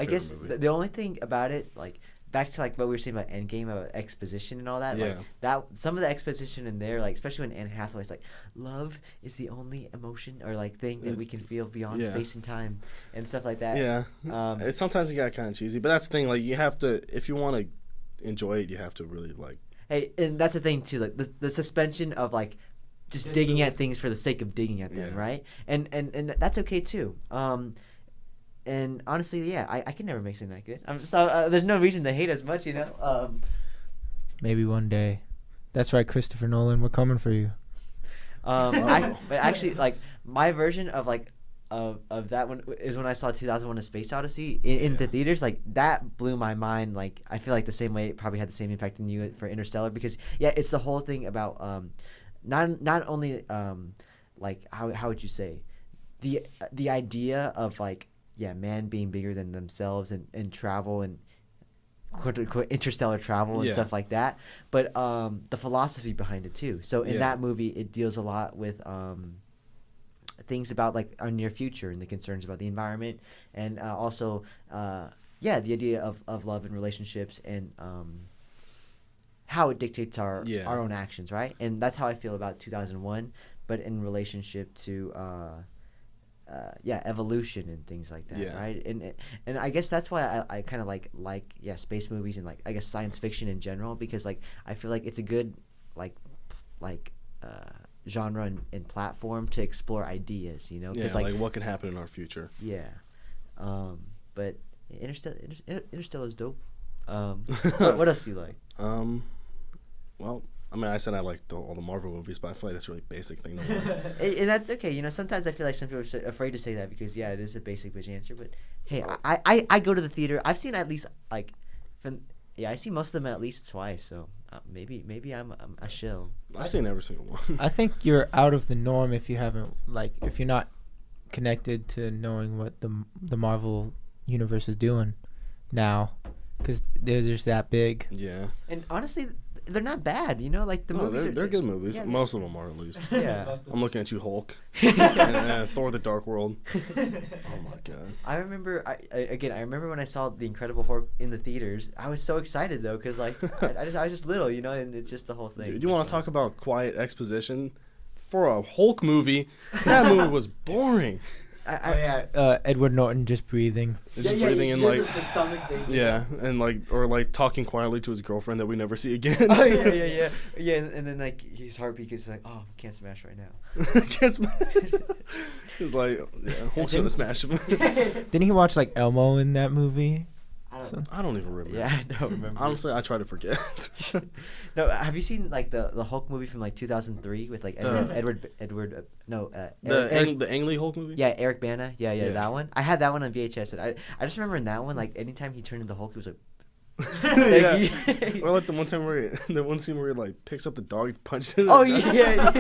I guess the only thing about it, like back to like what we were saying about Endgame, about exposition and all that. Like that, some of the exposition in there, like especially when Anne Hathaway's like, "Love is the only emotion or like thing that we can feel beyond space and time," and stuff like that. Yeah. Sometimes it got kind of cheesy, but that's the thing. Like you have to, if you want to enjoy it, you have to really like. Hey, and that's the thing too. Like the suspension of like just digging at things for the sake of digging at them, right? And that's okay too. And honestly, I can never make something that good. So there's no reason to hate as much, you know. Maybe one day. That's right, Christopher Nolan. We're coming for you. But actually, like my version of like of that one is when I saw 2001: A Space Odyssey in the theaters. Like that blew my mind. Like I feel like the same way it probably had the same impact on you for Interstellar, because it's the whole thing about not only like how would you say the idea of like man being bigger than themselves and travel and quote unquote interstellar travel and stuff like that, but the philosophy behind it too. So in that movie it deals a lot with things about like our near future and the concerns about the environment, and also the idea of love and relationships and how it dictates our own actions, right? And that's how I feel about 2001, but in relationship to evolution and things like that, right? And I guess that's why I kind of like space movies and like I guess science fiction in general, because like I feel like it's a good like genre and platform to explore ideas, you know? Like what can happen in our future. But Interstellar is dope. What else do you like? Well, I mean, I said I like all the Marvel movies, but I feel like that's a really basic thing to like. And that's okay. You know, sometimes I feel like some people are afraid to say that because, it is a basic bitch answer. But, hey, I go to the theater. I've seen at least, like, I see most of them at least twice. So maybe I'm a shill. I've seen every single one. I think you're out of the norm if you haven't, like, if you're not connected to knowing what the Marvel universe is doing now. Because they're just that big. Yeah. And honestly, they're not bad, you know. Like the movies, they're good movies. Yeah, most of them are, at least. Yeah. I'm looking at you, Hulk, and Thor: The Dark World. Oh my God. I remember, I remember when I saw The Incredible Hulk in the theaters. I was so excited though, because like I was just little, you know, and it's just the whole thing. Dude, you want to talk about quiet exposition for a Hulk movie? That movie was boring. Edward Norton just breathing. Breathing in like the stomach thing. Yeah, and like talking quietly to his girlfriend that we never see again. Oh yeah. And then like his heartbeat is like, oh, can't smash right now. Can't smash. It's like Hulk's gonna smash him. Didn't he watch like Elmo in that movie? I don't even remember. Yeah, I don't remember. Honestly, I try to forget. No, have you seen like the Hulk movie from like 2003 with like the Ang Lee Hulk movie? Yeah, Eric Bana. Yeah, that one. I had that one on VHS, and I just remember in that one, like anytime he turned into Hulk, he was like. Or like the one scene where he like picks up the dog and punches it. Oh yeah.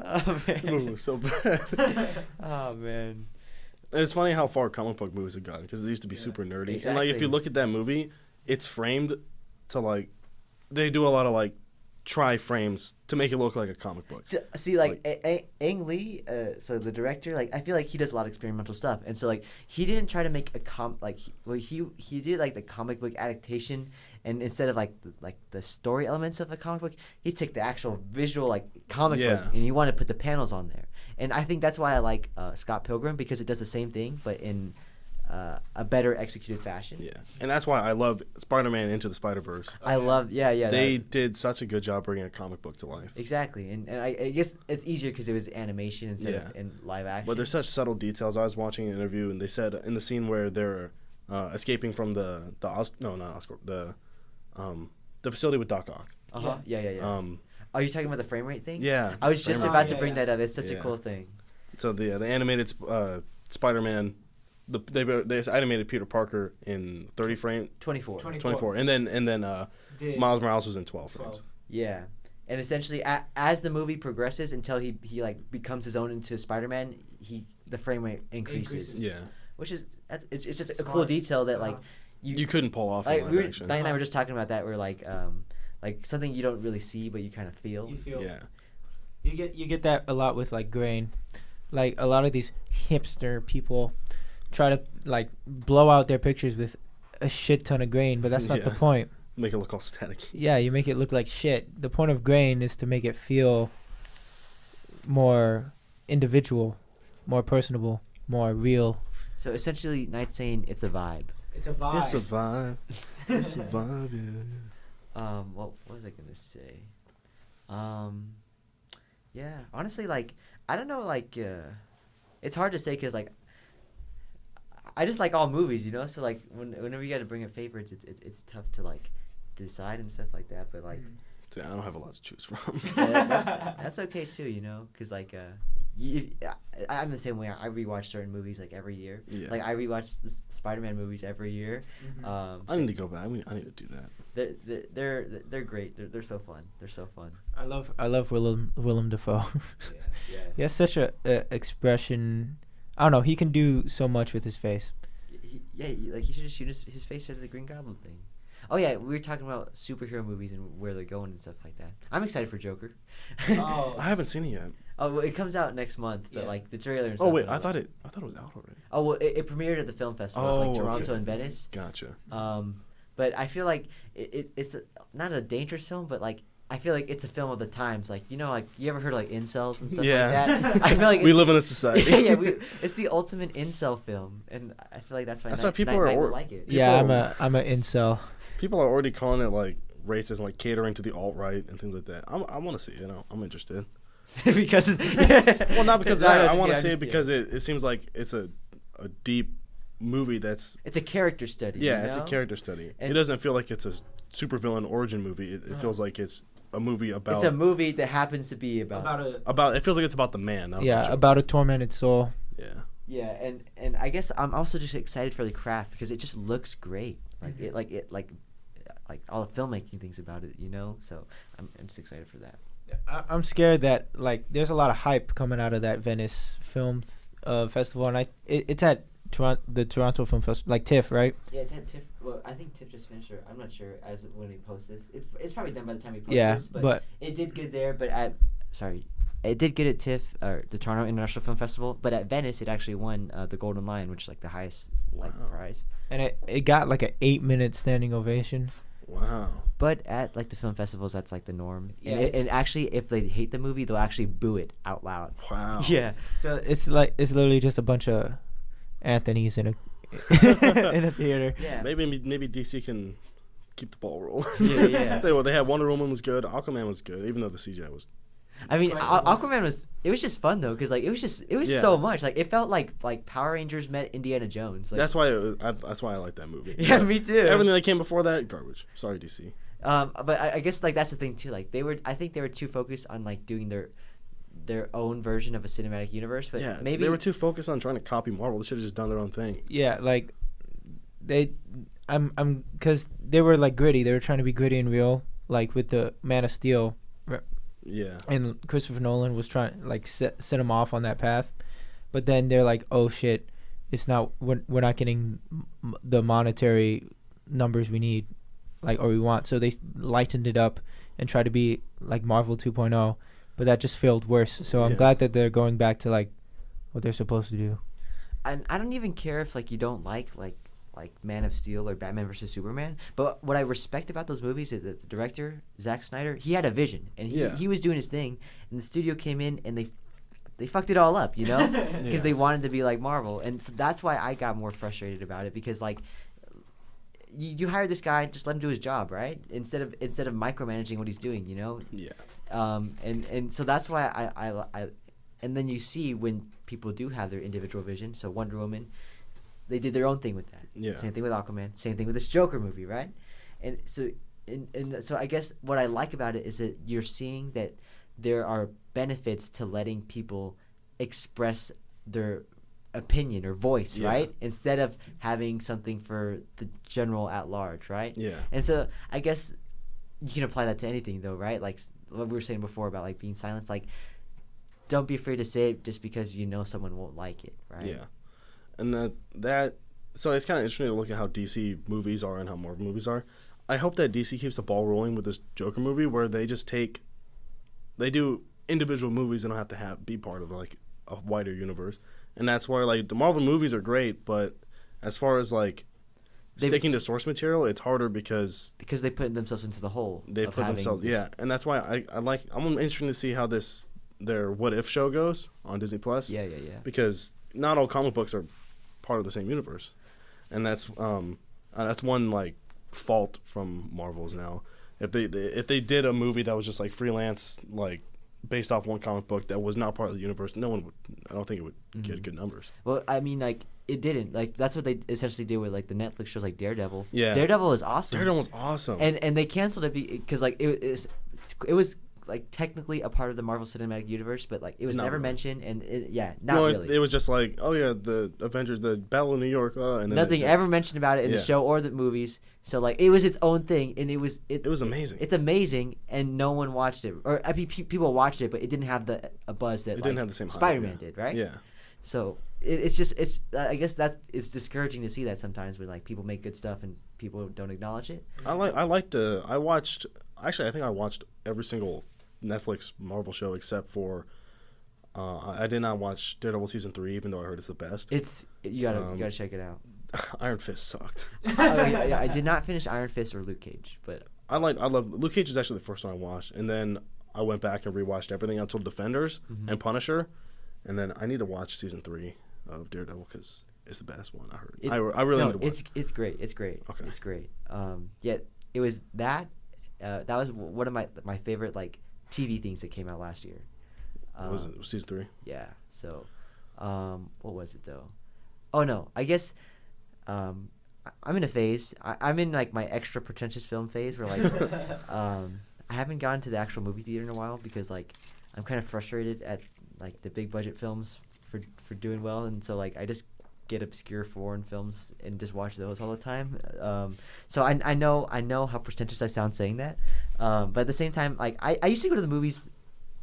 Oh man. That movie was so bad. Oh man. It's funny how far comic book movies have gotten, because they used to be super nerdy. Exactly. And like if you look at that movie, it's framed to like they do a lot of like try frames to make it look like a comic book. So, see, like Ang Lee, so the director, like I feel like he does a lot of experimental stuff, and so like he didn't try to make a he did like the comic book adaptation, and instead of like the story elements of a comic book, he took the actual visual like comic book, and he wanted to put the panels on there, and I think that's why I like Scott Pilgrim, because it does the same thing but in a better executed fashion. Yeah, and that's why I love Spider-Man Into the Spider-Verse. I love, They did such a good job bringing a comic book to life. Exactly, and I guess it's easier because it was animation instead of in live action. But there's such subtle details. I was watching an interview, and they said in the scene where they're escaping from the facility with Doc Ock. Yeah. Are you talking about the frame rate thing? Yeah. I was just about to bring that up. It's such a cool thing. So the animated Spider-Man. They animated Peter Parker in 30 frame. 24. And then Miles Morales was in 12 frames. Yeah, and essentially as the movie progresses until he like becomes his own into Spider-Man, the frame rate increases. Yeah, which is it's just a cool detail that like you couldn't pull off. Like Diane and I were just talking about that. We're like something you don't really see but you kind of feel. Yeah. You get that a lot with like grain, like a lot of these hipster people try to like blow out their pictures with a shit ton of grain, but that's not the point. Make it look all static. Yeah, you make it look like shit. The point of grain is to make it feel more individual, more personable, more real. So essentially, Knight's saying it's a vibe. It's a vibe. It's a vibe. It's a vibe. Yeah. What was I gonna say? Yeah. Honestly, like I don't know, like it's hard to say because like. I just like all movies, you know. So like, whenever you got to bring up favorites, it's tough to like decide and stuff like that. But like, I don't have a lot to choose from. That's okay too, you know, because like, I'm the same way. I rewatch certain movies like every year. Yeah. Like I rewatch the Spider-Man movies every year. Mm-hmm. I need to go back. I need to do that. They're great. They're so fun. They're so fun. I love Willem Dafoe. Yeah. He has such a expression. I don't know. He can do so much with his face. Like he should just shoot his face as the Green Goblin thing. Oh yeah, we were talking about superhero movies and where they're going and stuff like that. I'm excited for Joker. I haven't seen it yet. Oh, well, it comes out next month, but like the trailer and stuff. Oh wait, I thought it was out already. Oh well, it premiered at the film festival, like Toronto and Venice. Gotcha. But I feel like it's not a dangerous film, but like. I feel like it's a film of the times. Like, you know, like, you ever heard of, like, incels and stuff like that? I feel like we live in a society. It's the ultimate incel film, and I feel like that's why people like it. I'm a incel. People are already calling it, like, racist, like, catering to the alt-right and things like that. I want to see it, you know. I'm interested. Because well, not because of that. I want to see it because it seems like it's a deep movie that's... It's a character study, Yeah, it's a character study. And it doesn't feel like it's a supervillain origin movie. It feels like it's a movie about... It's a movie that happens to be about it feels like it's about the man. About a tormented soul. Yeah, and I guess I'm also just excited for the craft because it just looks great. Like all the filmmaking things about it, you know. So I'm just excited for that. I'm scared that like there's a lot of hype coming out of that Venice film festival, and it's at the Toronto Film Festival, like TIFF, right? Yeah, it's at TIFF. Well, I think TIFF just finished, or I'm not sure as when we post this. It's probably done by the time we post this. But it did good there. But it did good at TIFF, or the Toronto International Film Festival. But at Venice, it actually won the Golden Lion, which is like the highest prize. And it got like an 8-minute standing ovation. Wow. But at like the film festivals, that's like the norm. Yeah, and actually, if they hate the movie, they'll actually boo it out loud. Wow. Yeah. So it's literally just a bunch of Anthony's in a in a theater. Yeah. Maybe DC can keep the ball rolling. Yeah. They had Wonder Woman was good. Aquaman was good, even though the CGI was. I mean, Aquaman was just fun though, because like it was so much. Like it felt like Power Rangers met Indiana Jones. Like, that's why I like that movie. Yeah, me too. Everything that came before that, garbage. Sorry, DC. But I guess like that's the thing too. Like I think they were too focused on like doing their own version of a cinematic universe. But yeah, maybe they were too focused on trying to copy Marvel. They should have just done their own thing. Yeah, like because they were like gritty. They were trying to be gritty and real, like with the Man of Steel. Yeah. And Christopher Nolan was trying to like set him off on that path, but then they're like, oh shit, it's not. We're not getting the monetary numbers we need. like, or we want. So they lightened it up and tried to be like Marvel 2.0, but that just failed worse. So I'm glad that they're going back to like what they're supposed to do. And I don't even care if like you don't like Man of Steel or Batman versus Superman, but what I respect about those movies is that the director Zack Snyder, he had a vision and he was doing his thing, and the studio came in and they fucked it all up, you know, because they wanted to be like Marvel, and so that's why I got more frustrated about it, because like you hire this guy, just let him do his job, right? Instead of micromanaging what he's doing, you know. Yeah. And so that's why I and then you see when people do have their individual vision. So Wonder Woman, they did their own thing with that. Yeah. Same thing with Aquaman. Same thing with this Joker movie, right? And so so I guess what I like about it is that you're seeing that there are benefits to letting people express their opinion or voice, right? Instead of having something for the general at large, right? Yeah. And so I guess you can apply that to anything, though, right? Like what we were saying before about like being silenced. Like, don't be afraid to say it just because you know someone won't like it, right? Yeah. And that so it's kind of interesting to look at how DC movies are and how Marvel movies are. I hope that DC keeps the ball rolling with this Joker movie, where they just they do individual movies and don't have to be part of like a wider universe. And that's where like the Marvel movies are great, but as far as like sticking to source material, it's harder because they put themselves into the hole. They put themselves, and that's why I'm interested to see how their What If show goes on Disney Plus. Yeah. Because not all comic books are part of the same universe, and that's one like fault from Marvel's now. If they did a movie that was just like freelance, like based off one comic book that was not part of the universe, I don't think it would get good numbers. Well, I mean, like, it didn't. Like, that's what they essentially did with, like, the Netflix shows like Daredevil. Yeah. Daredevil is awesome. Daredevil was awesome. And they canceled it because, like, it was, like, technically a part of the Marvel Cinematic Universe, but, like, it was never mentioned, and, really. It was just like, oh, yeah, the Avengers, the Battle of New York, and then nothing ever mentioned about it in the show or the movies. So, like, it was its own thing, and it was amazing. It's amazing, and no one watched it. Or, I mean, people watched it, but it didn't have a buzz that, didn't have the same Spider-Man did, right? Yeah. So, I guess that it's discouraging to see that sometimes when, like, people make good stuff and people don't acknowledge it. I think I watched every single Netflix Marvel show except for I did not watch Daredevil season 3, even though I heard it's the best. You gotta check it out. Iron Fist sucked. I did not finish Iron Fist or Luke Cage, but I love Luke Cage was actually the first one I watched, and then I went back and rewatched everything until Defenders and Punisher, and then I need to watch season 3 of Daredevil because it's the best one I heard. I really need to watch. It's great. Okay. It's great. It was that. That was one of my favorite like TV things that came out last year. Was it season 3? Yeah. So, what was it though? Oh no, I guess. I'm in a phase. I'm in like my extra pretentious film phase where like I haven't gone to the actual movie theater in a while because like I'm kind of frustrated at like the big budget films for doing well, and so like I just get obscure foreign films and just watch those all the time. So I know how pretentious I sound saying that, but at the same time, like I used to go to the movies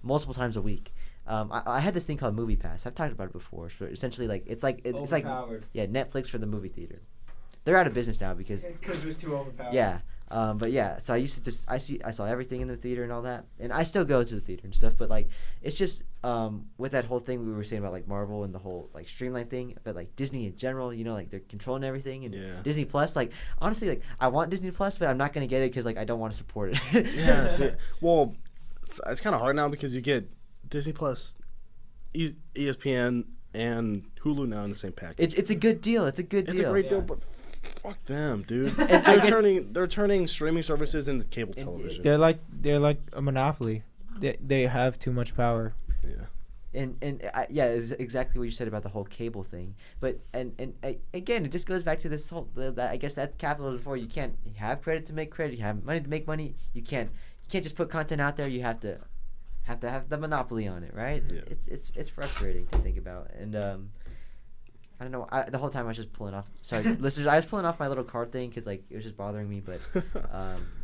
multiple times a week. I had this thing called Movie Pass. I've talked about it before. So essentially, like it's like Netflix for the movie theater. They're out of business now because it was too overpowered. Yeah, but yeah. So I used to I saw everything in the theater and all that, and I still go to the theater and stuff. But like it's just with that whole thing we were saying about like Marvel and the whole like streamline thing, but like Disney in general, you know, like they're controlling everything, and Disney Plus. Like honestly, like I want Disney Plus, but I'm not gonna get it because like I don't want to support it. Yeah. See, well, it's kind of hard now because you get Disney Plus, ESPN, and Hulu now in the same package. It's a good deal. It's a great deal, but fuck them, dude. They're turning streaming services into cable television. They're like a monopoly. They have too much power. Yeah. It's exactly what you said about the whole cable thing. But again, it just goes back to this whole. I guess that's capitalism before. You can't have credit to make credit. You have money to make money. You can't just put content out there. You have to have the monopoly on it, right? Yeah. It's frustrating to think about, and I don't know. The whole time I was just pulling off. Sorry, listeners, I was pulling off my little card thing because like it was just bothering me, but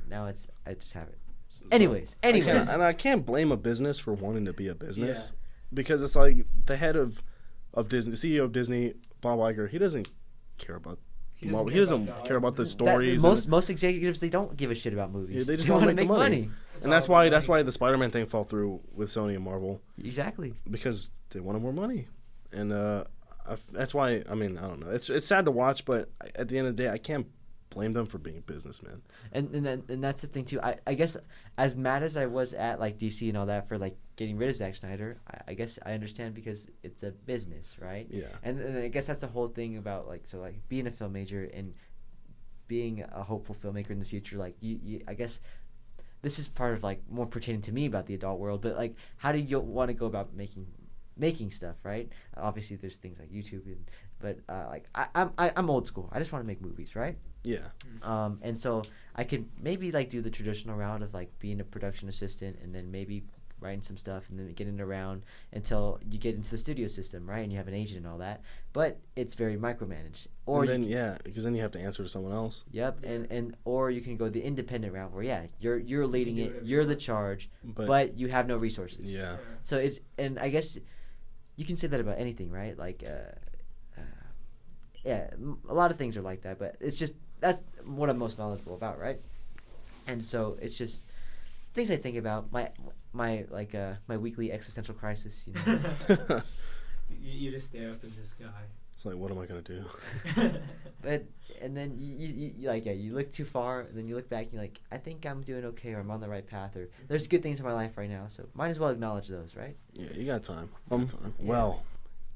now I just have it. Anyways, and I can't blame a business for wanting to be a business because it's like the head of Disney, the CEO of Disney, Bob Iger. He doesn't care about Marvel. He doesn't care about the stories. Most executives, they don't give a shit about movies. Yeah, they just want to make money. And that's why the Spider-Man thing fell through with Sony and Marvel. Exactly. Because they wanted more money, and that's why. I mean, I don't know. It's sad to watch, but at the end of the day, I can't blame them for being businessmen. And that's the thing too. I guess as mad as I was at like DC and all that for like getting rid of Zack Snyder, I guess I understand because it's a business, right? Yeah. And I guess that's the whole thing about like being a film major and being a hopeful filmmaker in the future. Like you I guess this is part of like more pertaining to me about the adult world, but like how do you want to go about making stuff, right? Obviously there's things like YouTube but like I'm old school. I just want to make movies, right? Yeah. And so I could maybe like do the traditional route of like being a production assistant and then maybe writing some stuff and then getting around until you get into the studio system, right? And you have an agent and all that. But it's very micromanaged. Or and then because then you have to answer to someone else. Yep. And or you can go the independent route where you're leading it, you're the charge, but you have no resources. Yeah. So and I guess you can say that about anything, right? Like a lot of things are like that, but it's just that's what I'm most knowledgeable about, right? And so it's just things I think about. My weekly existential crisis, you know. you just stare up in the sky. It's like, what am I gonna do? But and then you look too far, and then you look back and you're like, I think I'm doing okay, or I'm on the right path, or there's good things in my life right now, so might as well acknowledge those, right? Yeah, you got time. Well,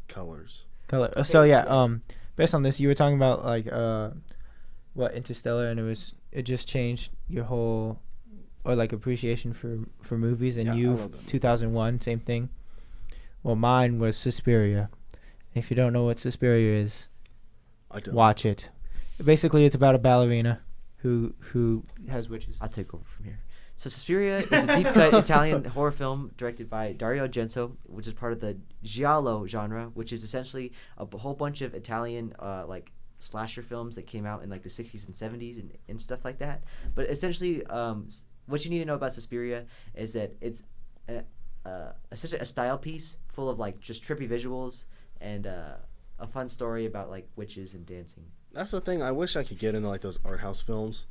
colors. Okay, so based on this, you were talking about like Interstellar, and it just changed your whole or like appreciation for movies, and 2001, same thing. Well, mine was Suspiria. If you don't know what Suspiria is, watch it. Basically, it's about a ballerina who has witches. I'll take over from here. So Suspiria is a deep-cut Italian horror film directed by Dario Argento, which is part of the giallo genre, which is essentially a whole bunch of Italian like slasher films that came out in like the 60s and 70s and stuff like that. But essentially, what you need to know about Suspiria is that it's essentially a style piece full of like just trippy visuals and a fun story about like witches and dancing. That's the thing. I wish I could get into like those art house films.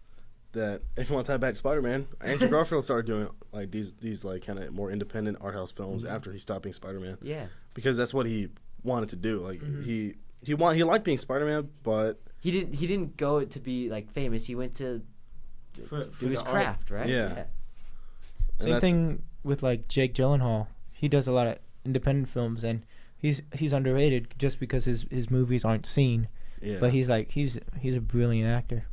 That if you want to tie back to Spider-Man, Andrew Garfield started doing like these like kind of more independent art house films after he stopped being Spider-Man. Yeah, because that's what he wanted to do. Like he liked being Spider-Man, but he didn't go to be like famous. He went to do his craft, right? Yeah. Same thing with like Jake Gyllenhaal. He does a lot of independent films, and he's underrated just because his movies aren't seen. Yeah. But he's a brilliant actor.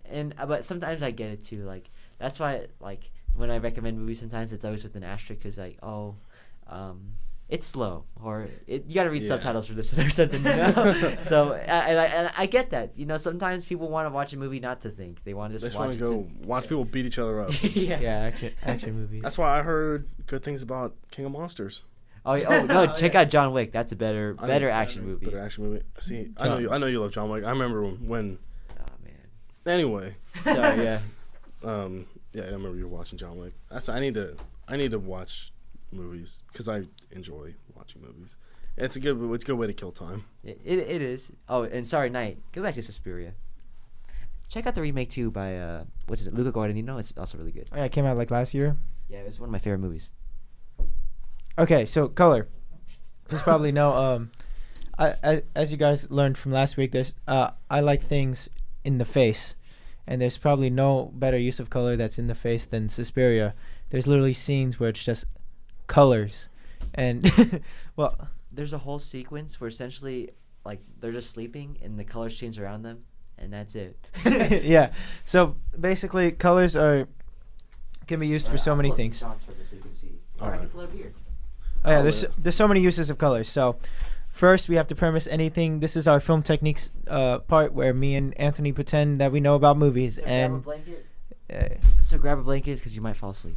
And but sometimes I get it too. Like that's why like when I recommend movies, sometimes it's always with an asterisk because like it's slow or you got to read subtitles for this or something. You know? So and I get that. You know, sometimes people want to watch a movie not to think. They want to just watch. Watch people beat each other up. Yeah, action movies. That's why I heard good things about King of Monsters. Oh no! Check out John Wick. That's a better action movie. Better action movie. See, I know you love John Wick. I remember when. Anyway, sorry, yeah. I remember you were watching John Wick. I need to watch movies because I enjoy watching movies. It's a good way to kill time. It is. Oh, and sorry, Night. Go back to Suspiria. Check out the remake too by what's it? Luca Guadagnino. It's also really good. Oh, yeah, it came out like last year. Yeah, it was one of my favorite movies. Okay, so color. There's probably no as you guys learned from last week. There's I like things in the face, and there's probably no better use of color that's in the face than Suspiria. There's literally scenes where it's just colors, and well, there's a whole sequence where essentially like they're just sleeping and the colors change around them, and that's it. Yeah. So basically, colors can be used for so many things. Shots for this so you can see. All right. Pull up here. Oh yeah, there's so many uses of colors. So. First, we have to premise anything. This is our film techniques part where me and Anthony pretend that we know about movies. So grab a blanket. So grab a blanket because you might fall asleep.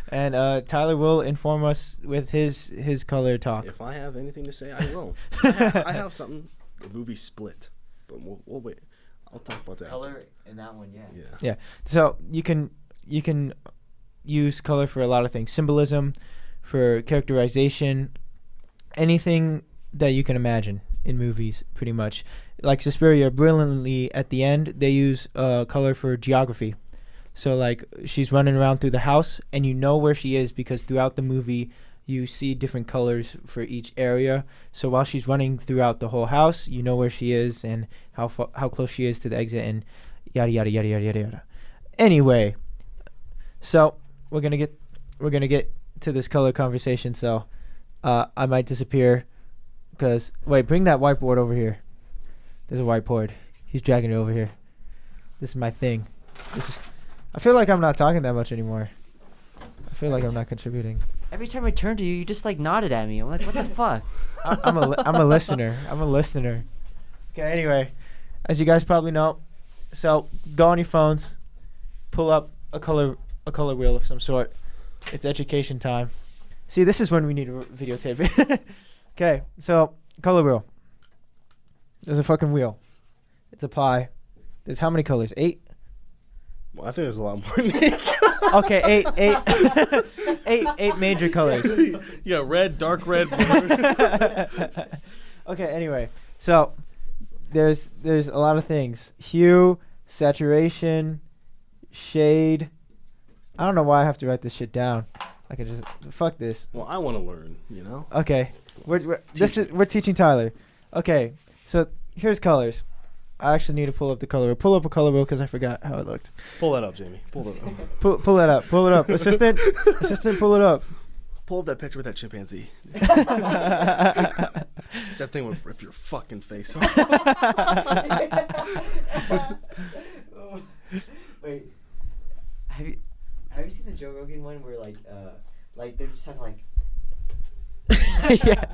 And Tyler will inform us with his color talk. If I have anything to say, I will. I have something. The movie Split. But we'll wait. I'll talk about that. Color in that one, yeah. Yeah. So you can use color for a lot of things. Symbolism, for characterization. Anything that you can imagine. in movies, pretty much. Like Suspiria, brilliantly at the end, they use color for geography. So like she's running around through the house, and you know where she is because throughout the movie you see different colors for each area. So while she's running throughout the whole house, you know where she is and how close she is to the exit, and yada yada yada yada yada yada. Anyway, so we're gonna get to this color conversation. So I might disappear because wait, bring that whiteboard over here. There's a whiteboard. He's dragging it over here. This is my thing. I feel like I'm not talking that much anymore. I feel like I'm not contributing. Every time I turn to you, you just like nodded at me. I'm like, what the fuck? I'm a listener. I'm a listener. Okay. Anyway, as you guys probably know, so go on your phones, pull up a color wheel of some sort. It's education time. See, this is when we need to videotape it. Okay. So color wheel. There's a fucking wheel. It's a pie. There's how many colors? 8. Well, I think there's a lot more than 8. Okay, eight major colors. Yeah, red, dark red, blue. Okay, anyway. So there's a lot of things. Hue, saturation, shade. I don't know why I have to write this shit down. I could just fuck this. Well, I want to learn, you know? Okay. We're teaching Tyler. Okay. So here's colors. I actually need to pull up the color wheel. Pull up a color wheel because I forgot how it looked. Pull that up, Jamie. Pull that up. Pull that up. Pull it up. Assistant, pull it up. Pull up that picture with that chimpanzee. That thing would rip your fucking face off. Wait, have you seen the Joe Rogan one where like they're just talking like Yeah.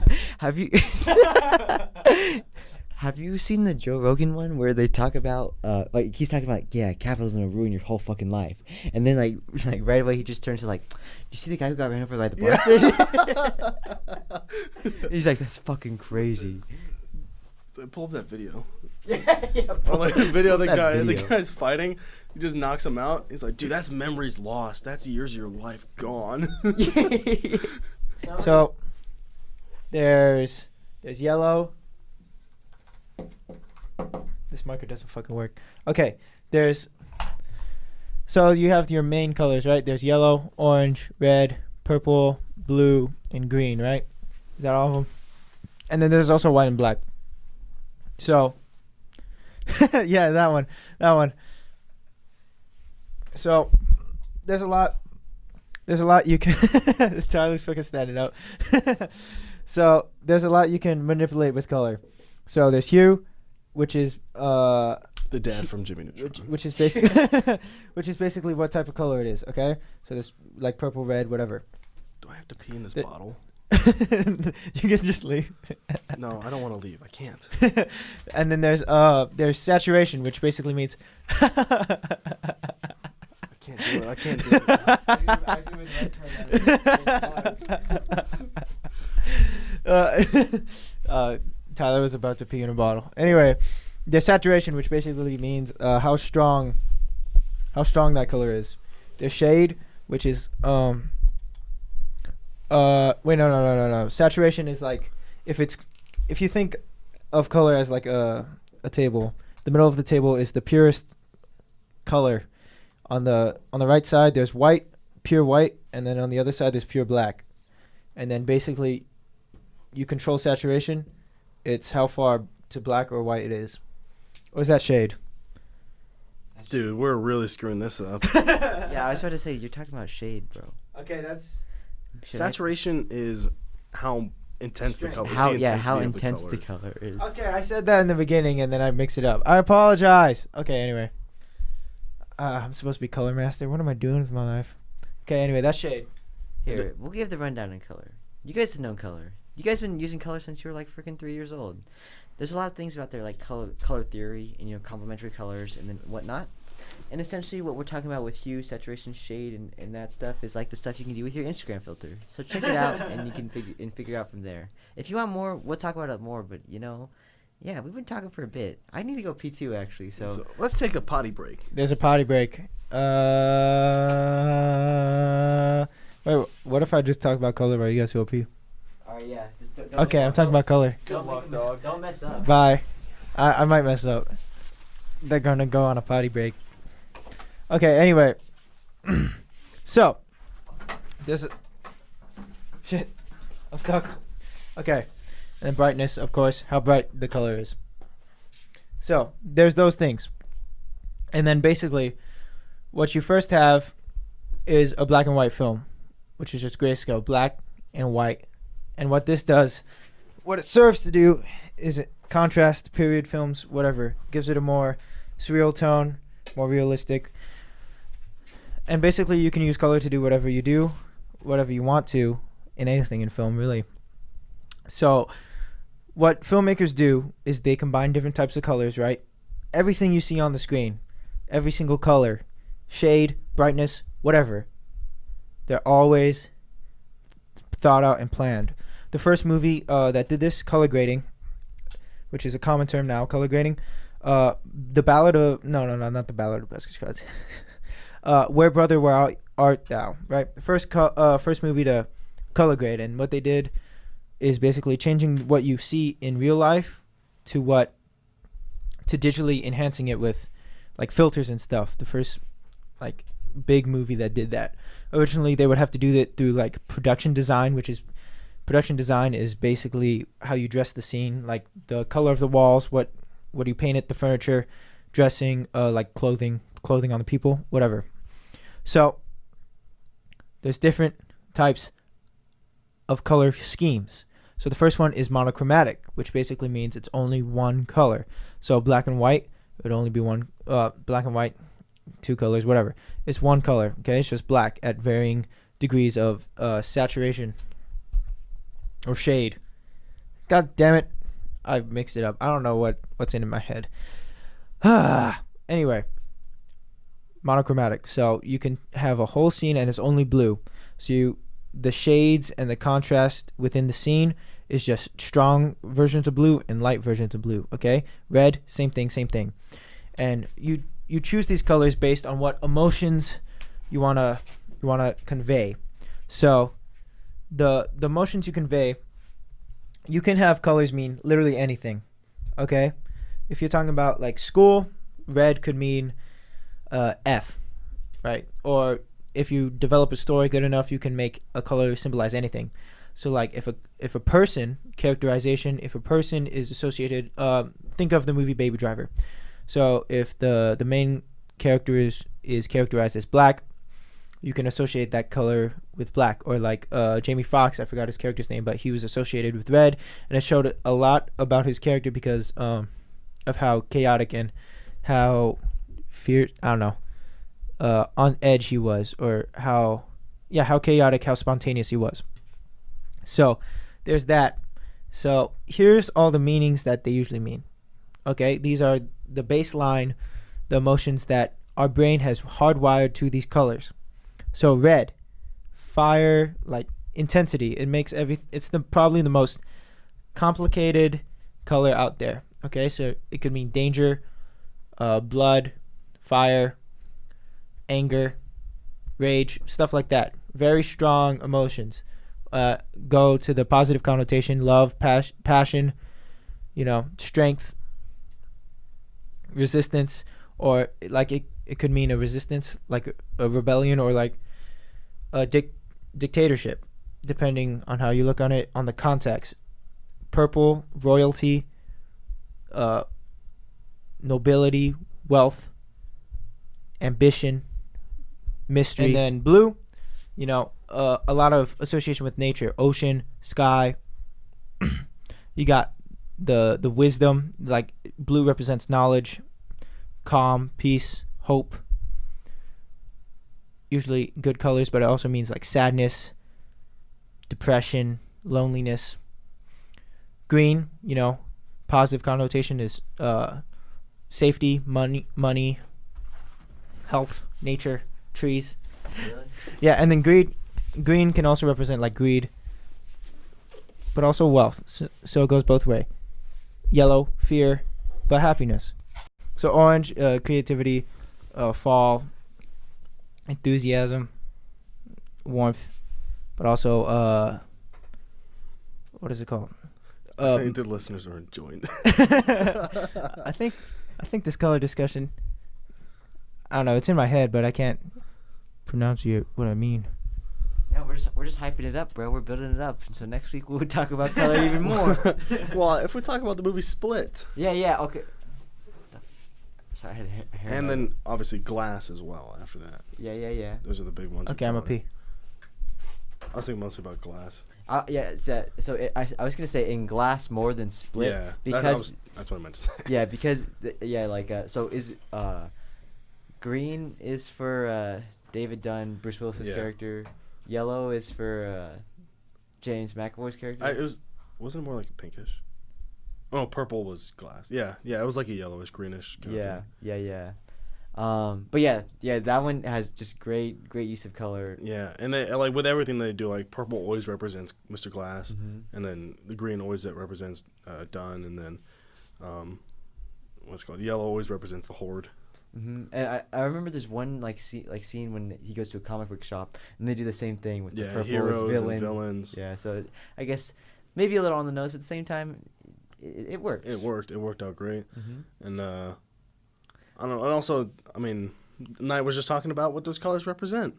Have you seen the Joe Rogan one where they talk about like he's talking about capitalism will ruin your whole fucking life, and then like right away he just turns to like, you see the guy who got ran over by the bus? He's like, that's fucking crazy. So pull up that video. yeah, Like the video, the video. guy's fighting. He just knocks him out. He's like, dude, that's memories lost. That's years of your life gone. So there's yellow. This marker doesn't fucking work. Okay, so you have your main colors, right? There's yellow, orange, red, purple, blue, and green, right? Is that all of them? And then there's also white and black. So, yeah, that one. So, there's a lot you can... Tyler's fucking standing up. So, there's a lot you can manipulate with color. So, there's hue, which is... the dad from Jimmy Neutron. Which is basically what type of color it is, okay? So, there's like purple, red, whatever. Do I have to pee in this bottle? You can just leave. No, I don't want to leave. I can't. And then there's saturation, which basically means... I can't do it. Tyler was about to pee in a bottle. Anyway, there's saturation, which basically means how strong that color is. There's shade, which is no. Saturation is like if you think of color as like a table, the middle of the table is the purest color. On the right side there's white, pure white, and then on the other side there's pure black. And then basically you control saturation. It's how far to black or white it is. Or is that shade? Dude, we're really screwing this up. Yeah, I was about to say, you're talking about shade, bro. Okay, that's... Saturation is how intense the color is. How intense the color is. Okay, I said that in the beginning and then I mixed it up. I apologize. Okay, anyway. I'm supposed to be color master. What am I doing with my life? Okay, anyway, that's shade. Here, we'll give the rundown in color. You guys have known color. You guys been using color since you were like freaking 3 years old. There's a lot of things about there like color theory and complementary colors and then whatnot. And essentially what we're talking about with hue, saturation, shade, and that stuff is like the stuff you can do with your Instagram filter. So check it out and you can figure out from there. If you want more, we'll talk about it more, but yeah, we've been talking for a bit. I need to go P2 actually, so let's take a potty break. There's a potty break. Wait, what if I just talk about color while you guys go pee? All Alright, yeah. Just don't Okay, I'm talking about color. Don't mess up. Bye. I might mess up. They're gonna go on a potty break. Okay, anyway. So, there's a... Shit. I'm stuck. Okay. And brightness, of course, how bright the color is. So, there's those things. And then basically, what you first have is a black and white film, which is just grayscale, black and white. And what this does, what it serves to do is it contrast period films, whatever, gives it a more surreal tone, more realistic. And basically you can use color to do whatever you do, whatever you want to in anything in film, really. So what filmmakers do is they combine different types of colors, right? Everything you see on the screen, every single color, shade, brightness, whatever, they're always thought out and planned. The first movie that did this, color grading, which is a common term now, color grading, the Ballad of... No, not the Ballad of Buster Scruggs. Where Brother, Where Art Thou, right? The first movie to color grade, and what they did is basically changing what you see in real life to digitally enhancing it with like filters and stuff. The first like big movie that did that. Originally they would have to do that through like production design, which is basically how you dress the scene, like the color of the walls, what you paint it, the furniture, dressing, like clothing on the people, whatever. So there's different types of color schemes. So the first one is monochromatic, which basically means it's only one color. So black and white, it would only be one, black and white, two colors, whatever. It's one color, okay? It's just black at varying degrees of saturation or shade. God damn it. I mixed it up. I don't know what's in my head. Anyway, monochromatic. So you can have a whole scene and it's only blue. So the shades and the contrast within the scene is just strong versions of blue and light versions of blue, okay? Red, same thing. And you choose these colors based on what emotions you wanna convey. So the emotions you convey, you can have colors mean literally anything, okay? If you're talking about like school, red could mean F, right? Or if you develop a story good enough, you can make a color symbolize anything. So like if a person, characterization, if a person is associated, think of the movie Baby Driver. So if the main character is characterized as black, you can associate that color with black. Or like Jamie Foxx, I forgot his character's name, but he was associated with red, and it showed a lot about his character because of how chaotic and how on edge he was, or how chaotic, how spontaneous he was. So there's that. So here's all the meanings that they usually mean. Okay, these are the baseline, the emotions that our brain has hardwired to these colors. So red, fire, like intensity. It makes it's probably the most complicated color out there. Okay, so it could mean danger, blood, fire, anger, rage, stuff like that. Very strong emotions. Go to the positive connotation: love, passion, strength, resistance, or like it could mean a resistance, like a rebellion, or like a dictatorship, depending on how you look on it, on the context. Purple, royalty, nobility, wealth, ambition, mystery. And then blue, a lot of association with nature, ocean, sky. You got the wisdom, like blue represents knowledge, calm, peace, hope. Usually good colors, but it also means like sadness, depression, loneliness. Green, positive connotation is safety, money, health, nature, trees. Really? Yeah, and then green can also represent like greed, but also wealth. So it goes both way. Yellow, fear, but happiness. So orange, creativity, fall, enthusiasm, warmth, but also what is it called? I think the listeners are enjoying that. I think this color discussion, I don't know, it's in my head, but I can't pronounce what I mean. Yeah, we're just hyping it up, bro. We're building it up. So next week we'll talk about color even more. Well, if we talk about the movie Split. Yeah, okay. Sorry, I had hair. And then obviously Glass as well after that. Yeah. Those are the big ones. Okay, I'm a P. I was thinking mostly about Glass. Yeah, I was gonna say in Glass more than Split. Yeah, because that's what I meant to say. Yeah, because so is green is for David Dunn, Bruce Willis's character. Yellow is for James McAvoy's character. Wasn't it more like a pinkish? Oh, purple was Glass. Yeah, it was like a yellowish, greenish kind of thing. Yeah. But yeah, that one has just great use of color. Yeah, and they like with everything they do, like purple always represents Mr. Glass, and then the green always represents Dunn, and then what's it called, yellow always represents the Horde. And I remember there's one scene when he goes to a comic book shop and they do the same thing with the purple heroes villain. and villains. Yeah, so I guess maybe a little on the nose, but at the same time, it works. It worked out great, and I don't know. And also, I mean, Knight was just talking about what those colors represent.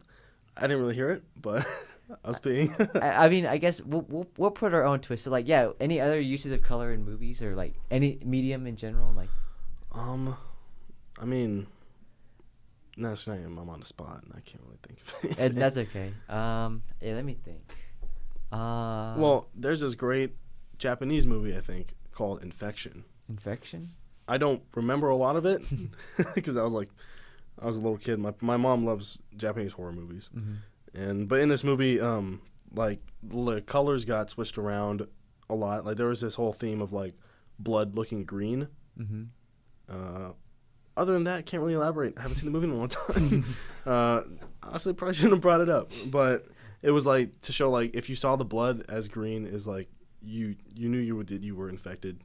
I didn't really hear it, but I was being. I mean, I guess we'll put our own twist. So like, yeah, any other uses of color in movies or like any medium in general, like. I mean, that's not. I'm on the spot, and I can't really think of anything. And that's okay. Yeah, let me think. Well, there's this great Japanese movie I think called Infection. Infection? I don't remember a lot of it because I was a little kid. My mom loves Japanese horror movies, but in this movie, like the colors got switched around a lot. Like there was this whole theme of like blood looking green. Other than that, can't really elaborate. I haven't seen the movie in a long time. Honestly, probably shouldn't have brought it up. But it was like to show like if you saw the blood as green, is like you knew you were infected,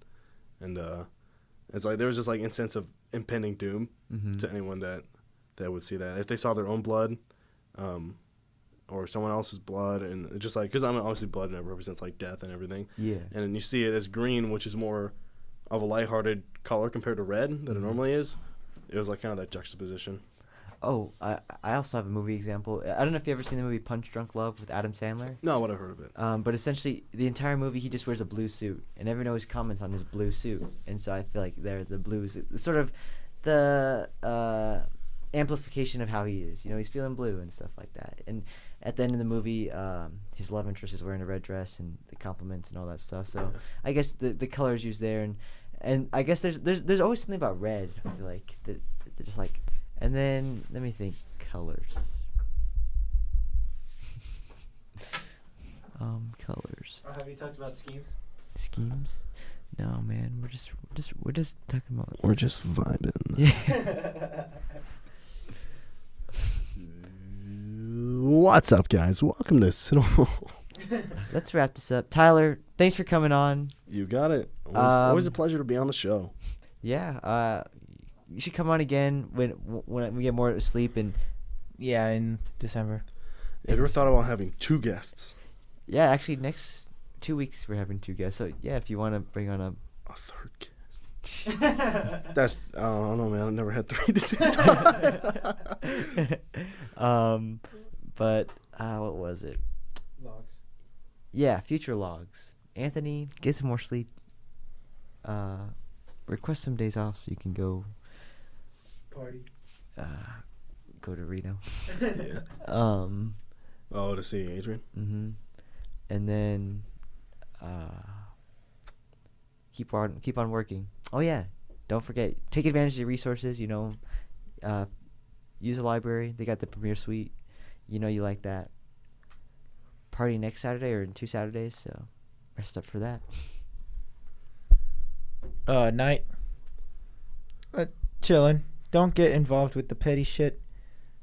and it's like there was just like a sense of impending doom to anyone that would see that if they saw their own blood, or someone else's blood, and just like because obviously blood represents like death and everything. Yeah. And then you see it as green, which is more of a lighthearted color compared to red than it normally is. It was like kind of that juxtaposition. Oh, I also have a movie example. I don't know if you ever seen the movie Punch Drunk Love with Adam Sandler. No, but I've heard of it. But essentially, the entire movie, he just wears a blue suit, and everyone always comments on his blue suit. And so I feel like the blues, sort of the amplification of how he is. You know, he's feeling blue and stuff like that. And at the end of the movie, his love interest is wearing a red dress and the compliments and all that stuff. So I guess the color is used there, and I guess there's always something about red. I feel like that just like. And then let me think, colors. Colors. Have you talked about schemes? Schemes? No, man. We're just talking about. We're just vibing. Yeah. What's up, guys? Welcome to CinemaRolls. Let's wrap this up. Tyler, thanks for coming on. You got it. Always a pleasure to be on the show. Yeah. You should come on again when we get more sleep and. Yeah, in December. Have you ever thought about having 2 guests? Yeah, actually, next 2 weeks we're having 2 guests. So yeah, if you want to bring on a 3rd guest. That's I don't know, man. I've never had 3 at the same time. But what was it? Logs. Yeah, future logs. Anthony, get some more sleep. Request some days off so you can go. Party. Go to Reno. Yeah. To see Adrian. And then keep on working. Oh yeah, don't forget, take advantage of the resources. You know, use the library. They got the Premiere Suite. You know you like that. Party next Saturday or in 2 Saturdays. So rest up for that. Night. Chillin'. Don't get involved with the petty shit.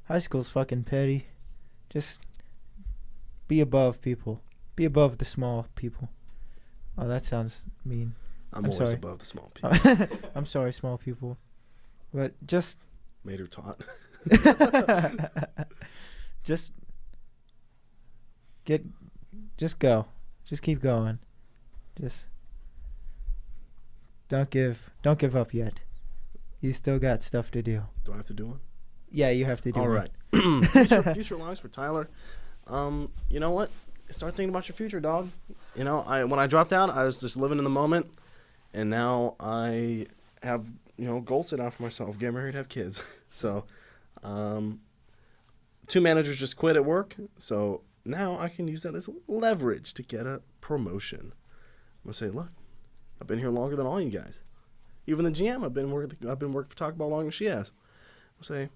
High school's fucking petty. Just be above people. Be above the small people. Oh, that sounds mean. I'm always sorry. above the small people. I'm sorry, small people. But just... Made her taught. Just go. Just keep going. Just don't give up yet. You still got stuff to do. Do I have to do one? Yeah, you have to do All one. right. Future logs for Tyler. You know what? Start thinking about your future, dog. You know, when I dropped out, I was just living in the moment, and now I have, you know, goals set out for myself: get married, have kids. So, 2 managers just quit at work, so now I can use that as leverage to get a promotion. I'm gonna say, look, I've been here longer than all you guys. Even the GM, I've been working for Taco Bell longer than she has. I'll say,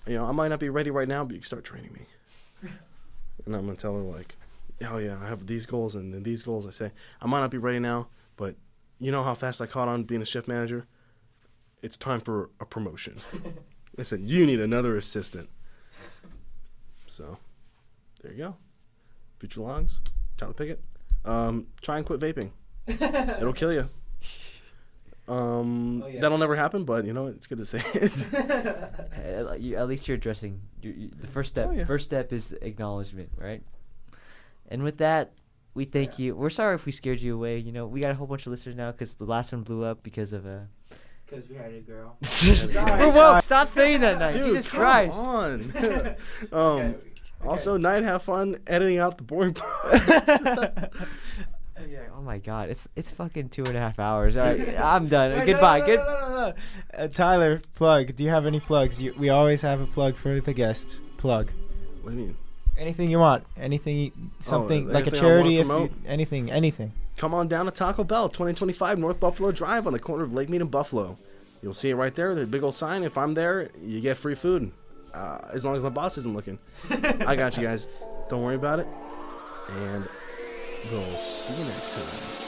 you know, I might not be ready right now, but you can start training me. And I'm gonna tell her like, oh yeah, I have these goals and then these goals. I say, I might not be ready now, but you know how fast I caught on being a shift manager? It's time for a promotion. I said, you need another assistant. So, there you go. Future logs, Tyler Pickett. Try and quit vaping. It'll kill you. That'll never happen, but you know, it's good to say it. At least you're addressing the first step. First step is acknowledgement, right? And with that, we thank you. We're sorry if we scared you away. You know, we got a whole bunch of listeners now because the last one blew up because of Because we had a girl. We're woke. Stop saying that, Knight. Dude, Jesus come Christ. on. Okay. Also, Knight, have fun editing out the boring part. Oh my God, it's fucking 2.5 hours. All right, I'm done. Wait, Goodbye. No. Tyler, plug. Do you have any plugs? We always have a plug for the guests. Plug. What do you mean? Anything you want. Something like a anything I charity. wanna Anything. Come on down to Taco Bell, 2025 North Buffalo Drive on the corner of Lake Mead and Buffalo. You'll see it right there, the big old sign. If I'm there, you get free food. As long as my boss isn't looking. I got you guys. Don't worry about it. And we'll see you next time.